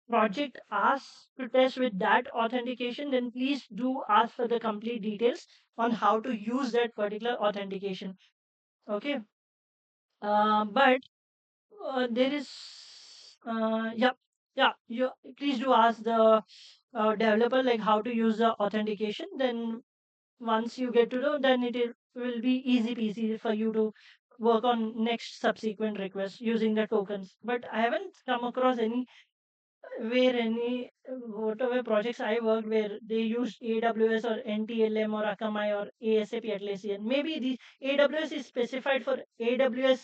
project asks to test with that authentication, then please do ask for the complete details on how to use that particular authentication. Okay. But there is, yeah, yeah. You please do ask the developer like how to use the authentication. Then once you get to know, then will be easy peasy for you to work on next subsequent requests using the tokens. But I haven't come across any where any whatever projects I worked where they used AWS or NTLM or Akamai or ASAP Atlassian. Maybe the AWS is specified for AWS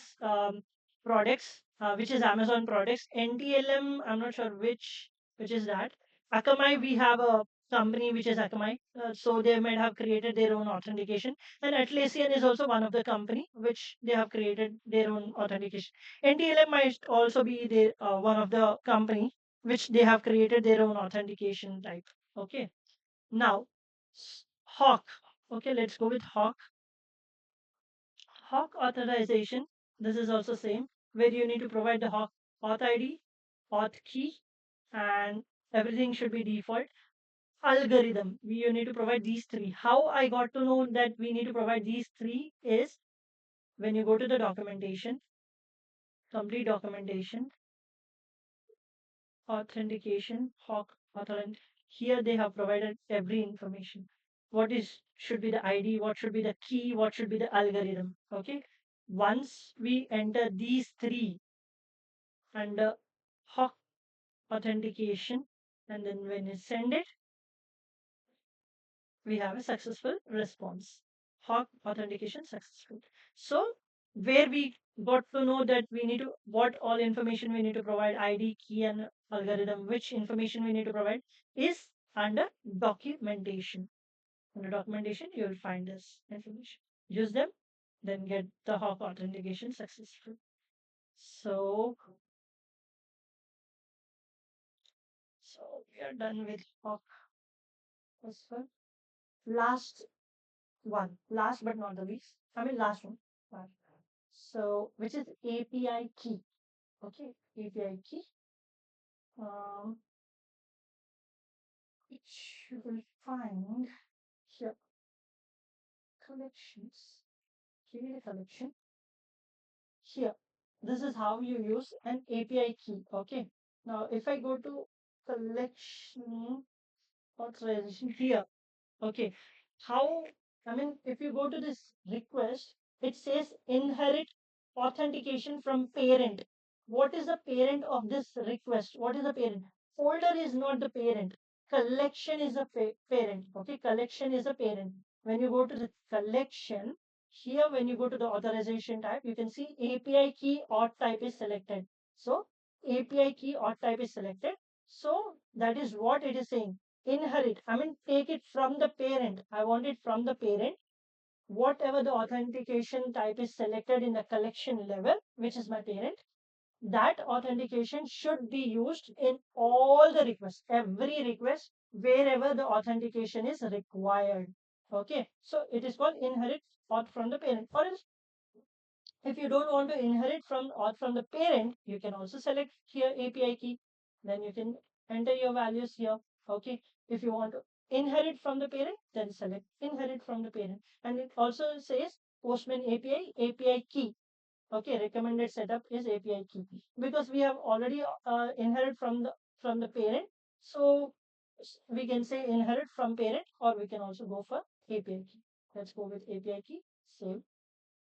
products, which is Amazon products. NTLM, I'm not sure which is that. Akamai, we have a company which is Akamai, so they might have created their own authentication. And Atlassian is also one of the company which they have created their own authentication. NTLM might also be the one of the company which they have created their own authentication type. Okay. Now, Hawk. Okay, let's go with Hawk. Hawk authorization. This is also same where you need to provide the Hawk auth ID, auth key, and everything should be default. Algorithm. You need to provide these three. How I got to know that we need to provide these three is when you go to the documentation, complete documentation, authentication, Hawk authent. Here they have provided every information. What is should be the ID, what should be the key, what should be the algorithm. Okay. Once we enter these three under Hawk authentication, and then when you send it, we have a successful response. Hawk authentication successful. So where we got to know that we need to what all information we need to provide ID, key, and algorithm, which information we need to provide is under documentation. Under documentation, you will find this information. Use them, then get the Hawk authentication successful. So are done with awk as well. Last one, last but not the least. I mean, last one. Last. So, which is API key. Okay, API key. Um, which you will find here. Collections. Create a collection. Here, this is how you use an API key. Okay. Now, if I go to collection authorization here, okay, how, I mean, if you go to this request, it says inherit authentication from parent. What is the parent of this request? What is the parent? Folder is not the parent. Collection is the parent. Okay, collection is the parent. When you go to the collection, here when you go to the authorization type, you can see API key auth type is selected. So API key auth type is selected. So that is what it is saying. Inherit, I mean, take it from the parent. I want it from the parent. Whatever the authentication type is selected in the collection level, which is my parent, that authentication should be used in all the requests, every request, wherever the authentication is required. Okay, so it is called inherit auth from the parent. Or else, if you don't want to inherit from auth from the parent, you can also select here API key. Then you can enter your values here. Okay, if you want to inherit from the parent, then select inherit from the parent. And it also says Postman API key. Okay, recommended setup is API key because we have already inherit from the parent. So we can say inherit from parent, or we can also go for API key. Let's go with API key. Save.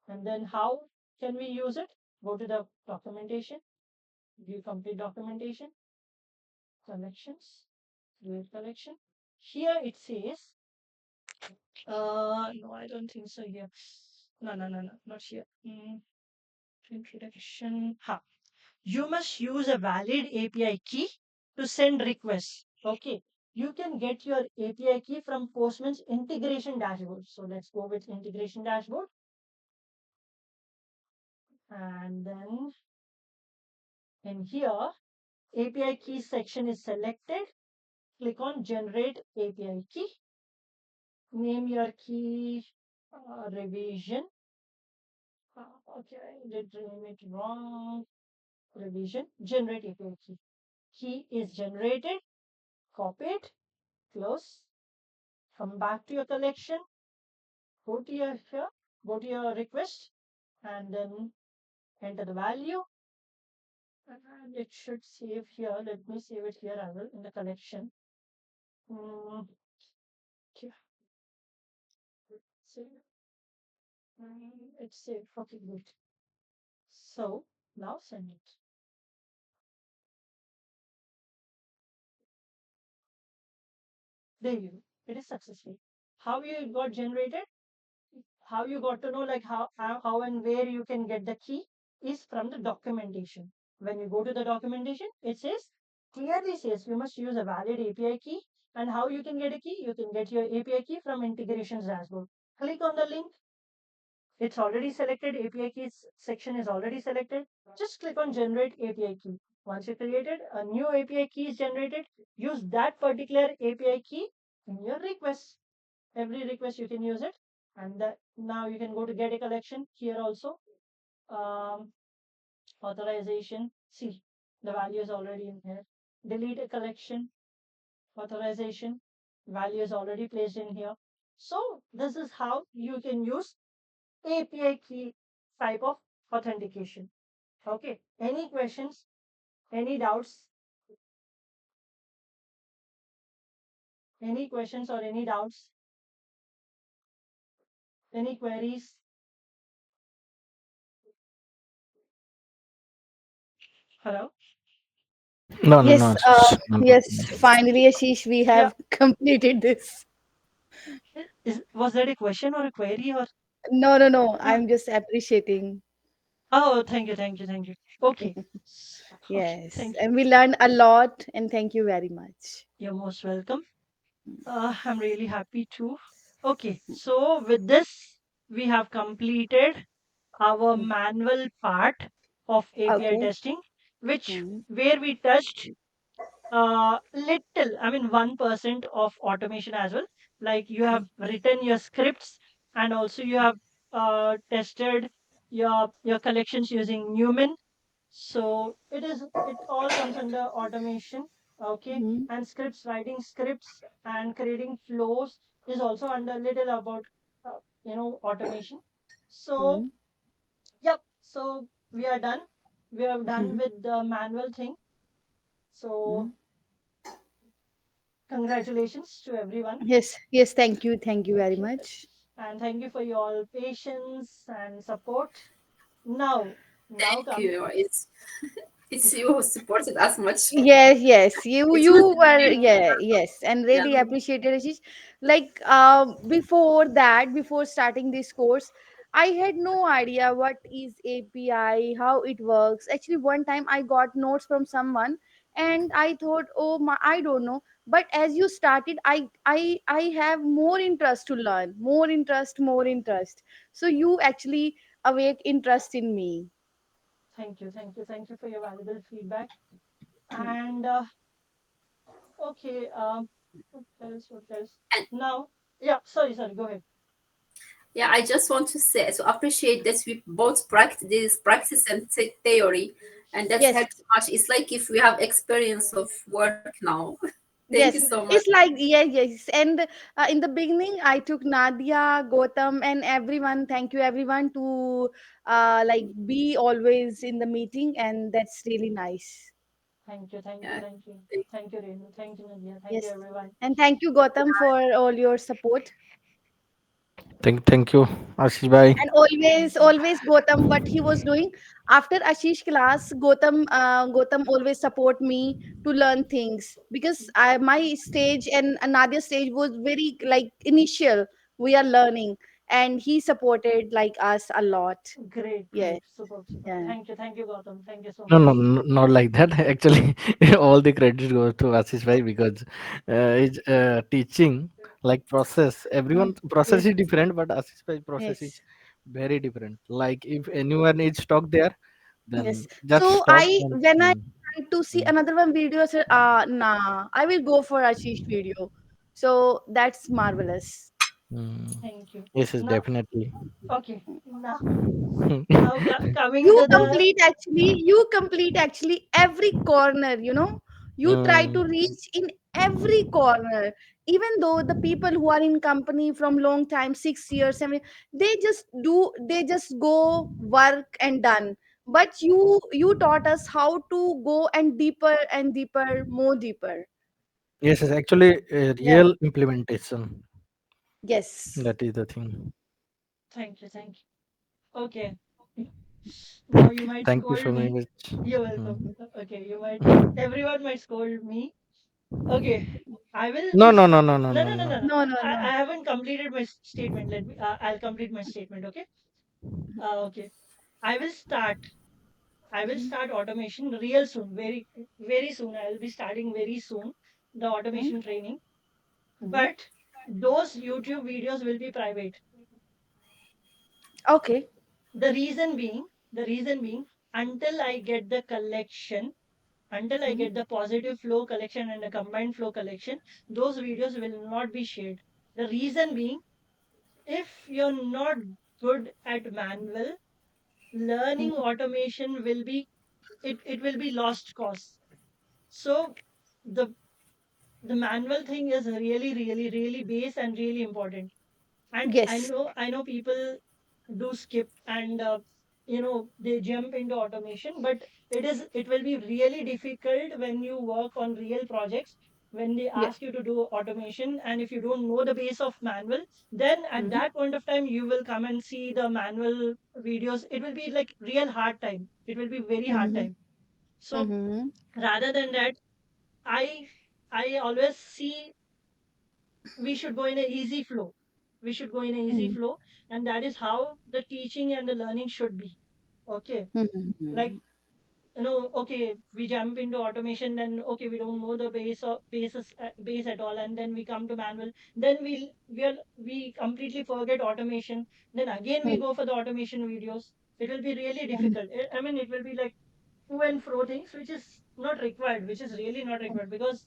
And then how can we use it? Go to the documentation, view complete documentation, collections, view collection. Here it says, no, I don't think so here. No, not here. Introduction. Ha. You must use a valid API key to send requests. Okay. You can get your API key from Postman's integration dashboard. So let's go with integration dashboard. And then in here, API key section is selected. Click on generate API key. Name your key revision. Okay, I did name it wrong. Revision. Generate API key. Key is generated. Copy it. Close. Come back to your collection. Go to your here. Go to your request, and then enter the value. And it should save here. Let me save it here as well in the collection. Okay. Save. It's saved. Okay, good. So now send it. There you go. It is successful. How you got generated? How you got to know like how and where you can get the key is from the documentation. When you go to the documentation, it says clearly says you must use a valid API key. And how you can get a key? You can get your API key from integrations dashboard. Click on the link. It's already selected. API keys section is already selected. Just click on generate API key. Once you created a new API key is generated, use that particular API key in your request. Every request you can use it. And that now you can go to get a collection here also. Um, Authorization. See, the value is already in here. Delete a collection. Authorization. Value is already placed in here. So this is how you can use API key type of authentication. Okay. Any questions? Any doubts? Any questions or any doubts? Any queries? Hello? Yes, yes. Finally, Ashish, we Yeah. have completed this. Was that a question or a query or No, no, no. yeah? I'm just appreciating. Oh, thank you. Okay. Okay, Yes, thank you. and we learned a lot, and thank you very much. You're most welcome. I'm really happy too. Okay, so with this, we have completed our Mm. manual part of API Okay. testing, which Mm. where we touched little, I mean 1% of automation as well. Like you have written your scripts, and also you have tested your collections using Newman. So it all comes under automation. Okay. Mhm. And scripts, writing scripts and creating flows is also under little about automation. So Mhm. yep, so we are done. We are done Mhm. with the manual thing. So Mhm. congratulations to everyone. Yes, yes, thank you very much. And thank you for your patience and support. Now, now Thank come. you. It's you who supported us much. Yes, yes, It you was were, great. yeah, yes, and Yeah. really appreciated Ashish. Like, before that, before starting this course, I had no idea what is API, how it works. Actually, one time I got notes from someone, and I thought, oh my, I don't know. But as you started, I have more interest to learn, more interest, more interest. So you actually awake interest in me. Thank you, thank you, thank you for your valuable feedback. Hmm. And okay, what else? What else? And Now, yeah, sorry, sorry, go ahead. yeah, I just want to say to appreciate that we both practice and theory, and that's Yes. helps much. It's like if we have experience of work now. Thank you Yes, so much. it's like, yeah, yes. And in the beginning, I took Nadia, Gotham, and everyone. Thank you, everyone, to like be always in the meeting, and that's really nice. Thank you, thank you, Yeah. thank you. Thank you, Renu. Thank you, Nadia. Thank you, Yes, everyone. and thank you, Gotham, for all your support. Thank you, Ashish bhai. And Thank always, you. always Gotham, what he was doing after Ashish class, Gotham always support me to learn things because my stage and Nadia stage was very like initial. We are learning, and he supported like us a lot. Great, Yeah, great. Super, super. yeah. Thank you, Gautam. Thank you so No, no, much. no, not like that. Actually, all the credit goes to Ashish bhai because his teaching, like process, everyone process Yes, is different, but Ashish bhai process is yes, very different. Like if anyone is stuck there, yes. then just So stop and when I mm, try to see mm, another one video, I said, nah, I will go for Ashish video. So that's marvelous. mm. Thank you. Yes, yes, Now, definitely. okay. Now coming you to the complete actually you complete actually every corner, you try to Mm. reach in every corner, even though the people who are in company from long time, 6 years, 7 years, they just go work and done. But you taught us how to go and deeper and deeper, more deeper. Yes, yes, actually, Yeah. real implementation. Yes. That is the thing. thank you, thank you. Okay. Now you might Thank you so scold me. much. You're Mm. welcome. Okay, you might everyone might scold me. Okay. I will No, no, just no, no, no, no no, no no no. no no. No, no, I no. haven't completed my statement. I'll complete my statement, okay? Okay. I will start. I will Mhm. start automation real soon. Very very soon. I will be starting very soon the Mhm. automation training. Mhm. But those YouTube videos will be private. Okay. The reason being, the reason being, until I get the collection, until I Mhm. get the positive flow collection and the combined flow collection, those videos will not be shared. The reason being, if you're not good at manual, learning Mhm. automation will be it will be lost cause. So the the manual thing is really, really, really base and really important. And Yes. I know people do skip and they jump into automation, but it will be really difficult when you work on real projects, when they Yeah. ask you to do automation, and if you don't know the base of manual, then at Mhm. that point of time you will come and see the manual videos. It will be like real hard time. It will be very hard Mhm. time. So Mhm. rather than that, i I always see we should go in a easy flow. We should go in a easy Mhm. flow, and that is how the teaching and the learning should be. Okay, like Mhm. okay, we jump into automation, then okay, we don't know the base at all, and then we come to manual, then we completely forget automation. Then again we Mhm. go for the automation videos. It will be really Mhm. difficult. I mean, it will be like to and fro things, which is not required, which is really not required, because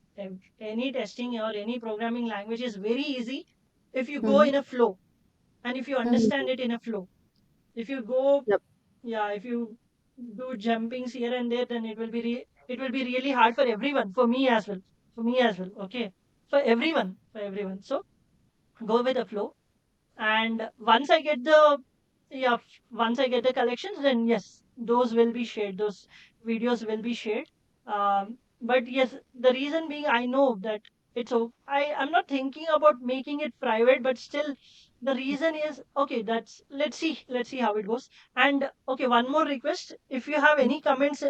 any testing or any programming language is very easy if you go Mm-hmm. in a flow and if you understand Mm-hmm. it in a flow. If you go, Yep. yeah, if you do jumpings here and there, then it will be really hard for everyone, for me as well, okay, for everyone, so go with the flow. And once I get the, yeah, once I get the collections, then yes, those will be shared, those videos will be shared. But yes, the reason being, I know that I'm not thinking about making it private, but still the reason is, okay, that's, let's see how it goes. And okay, one more request, if you have any comments,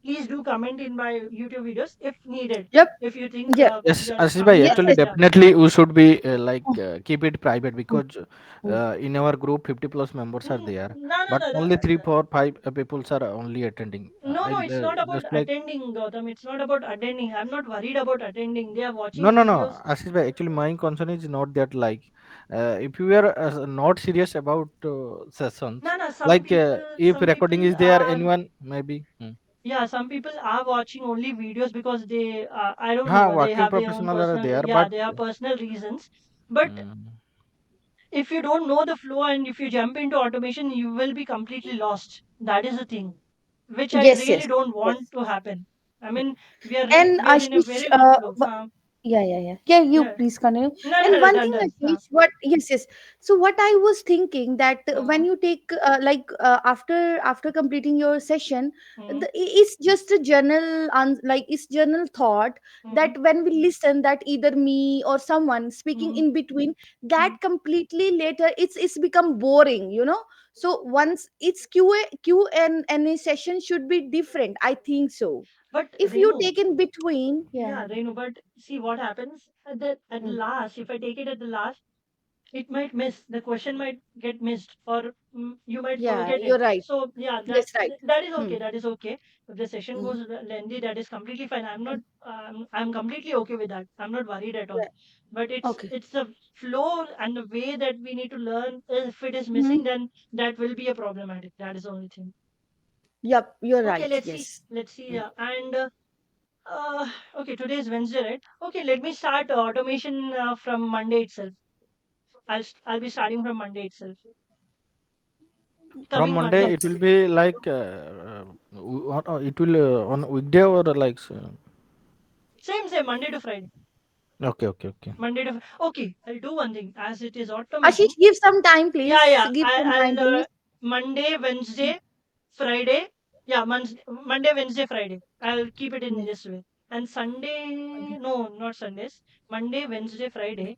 please do comment in my YouTube videos if needed, Yep. if you think Yeah. Yes, there are Ashish bhai, comments Yes. are, actually Yes. yeah. definitely we should be Mm, keep it private mm, because mm. in our group 50 plus members are there, No, no, but no, only 3, 4, 5 people are only attending. no, no, it's not about Just like attending, Gautam. It's not about attending. I'm not worried about attending. They are no, watching no, no, videos. Ashish bhai, actually my concern is not that like if you are not serious about sessions, No, no, if some recording people is there, are, anyone maybe. yeah, some people are watching only videos because they, I don't know, they Working have their own professional are personal, there, yeah, but they have personal reasons. But mm, if you don't know the flow and if you jump into automation, you will be completely lost. That is the thing, which I Yes. really Yes. don't want Yes. to happen. I mean, And we are in a Ashish, very good flow. yeah, yeah, yeah. Yeah, you Yeah, please continue. no, no, And no, one done, thing, done. Ashish, what, yes, yes. So what I was thinking that when Uh, you take after completing your session, mm, it's just a general like it's general thought that mm, when we listen that either me or someone speaking mm, in between, that mm. completely later it's become boring, you know. So once it's Q and a session should be different. I think so. But If you Renu, take in between, yeah. yeah, Renu, but see what happens at the Mm. last. If I take it at the last, it might miss. The question might get missed, or you might Yeah, forget it. you're right. So yeah, Yes, right. that is Hmm. okay. That is okay. If the session Hmm. goes lengthy, that is completely fine. I'm not. Hmm. I'm completely okay with that. I'm not worried at all. Yeah. But Okay. it's the flow and the way that we need to learn. If it is Hmm. missing, then that will be a problematic. That is the only thing. Yep, you're Okay, right. let's see. Yes. Let's see. Hmm. Yeah, and. Okay, today is Wednesday, right? Okay, let me start automation from Monday itself. I'll be starting from Monday itself. from Coming Monday Monday. it will be like it will on weekday or like Same Monday to Friday. okay, okay, okay. Okay, I'll do one thing. As it is automation. Ashish, give some time, Yeah, please. yeah. Give some time, I'll please. Monday, Wednesday, Friday. Yeah, Monday, Wednesday, Friday. I'll keep it in Yeah. this way. And Sunday, Okay. no, not Sundays. Monday, Wednesday, Hmm. Friday.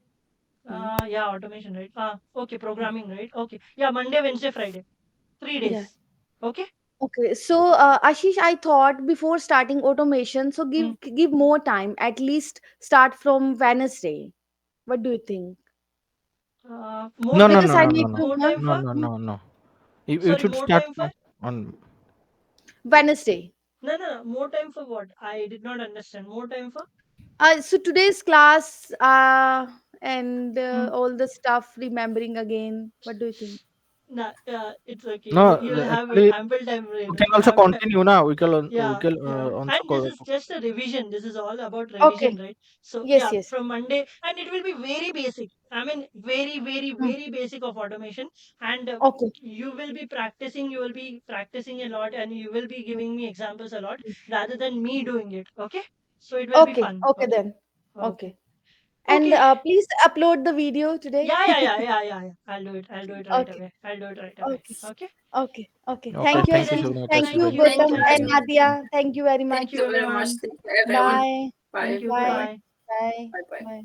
Hmm. Yeah, automation, right? Okay, programming, right? Okay. Yeah, Monday, Wednesday, Friday. 3 days. Yeah. Okay. Okay. So, Ashish, I thought before starting automation, so Hmm. give more time. At least start from Wednesday. What do you think? More No, no, time Because no, I no, for no, need no, to, more huh? time no, for no, Hmm? no, no. You sorry, should more start time for on Wednesday. no, no, no, more time for what? I did not understand. More time for So today's class and hmm. all the stuff remembering again. What do you think? Nah, it's okay. no. You'll have Actually, ample time, we Renu. can also continue now. We Yeah, can yeah. also And this is just a revision. This is all about revision, Okay. right? So Yes, yeah, yes. from Monday, and it will be very basic. I mean, very, very, Mm. very basic of automation. And Okay. you will be practicing. You will be practicing a lot, and you will be giving me examples a lot rather than me doing it. Okay. So it will be Okay. fun. Okay Okay. then. Okay. Okay. And Okay. please upload the video today. Yeah, yeah, yeah, yeah, yeah, yeah. I'll do it. I'll do it right Okay. away. I'll do it right away. Okay. Okay. Okay. Okay. okay. Thank you, Okay Thank you then. so Ashish. much, Thank Ashish Thank you, bhai. you. Gautam Thank and you. Nadia. Thank you very Thank Thank much. you, you very much. everyone. Thank you, Thank you. everyone. Bye. Bye, Thank you. everyone. Bye. Goodbye. Bye. Bye bye. Bye.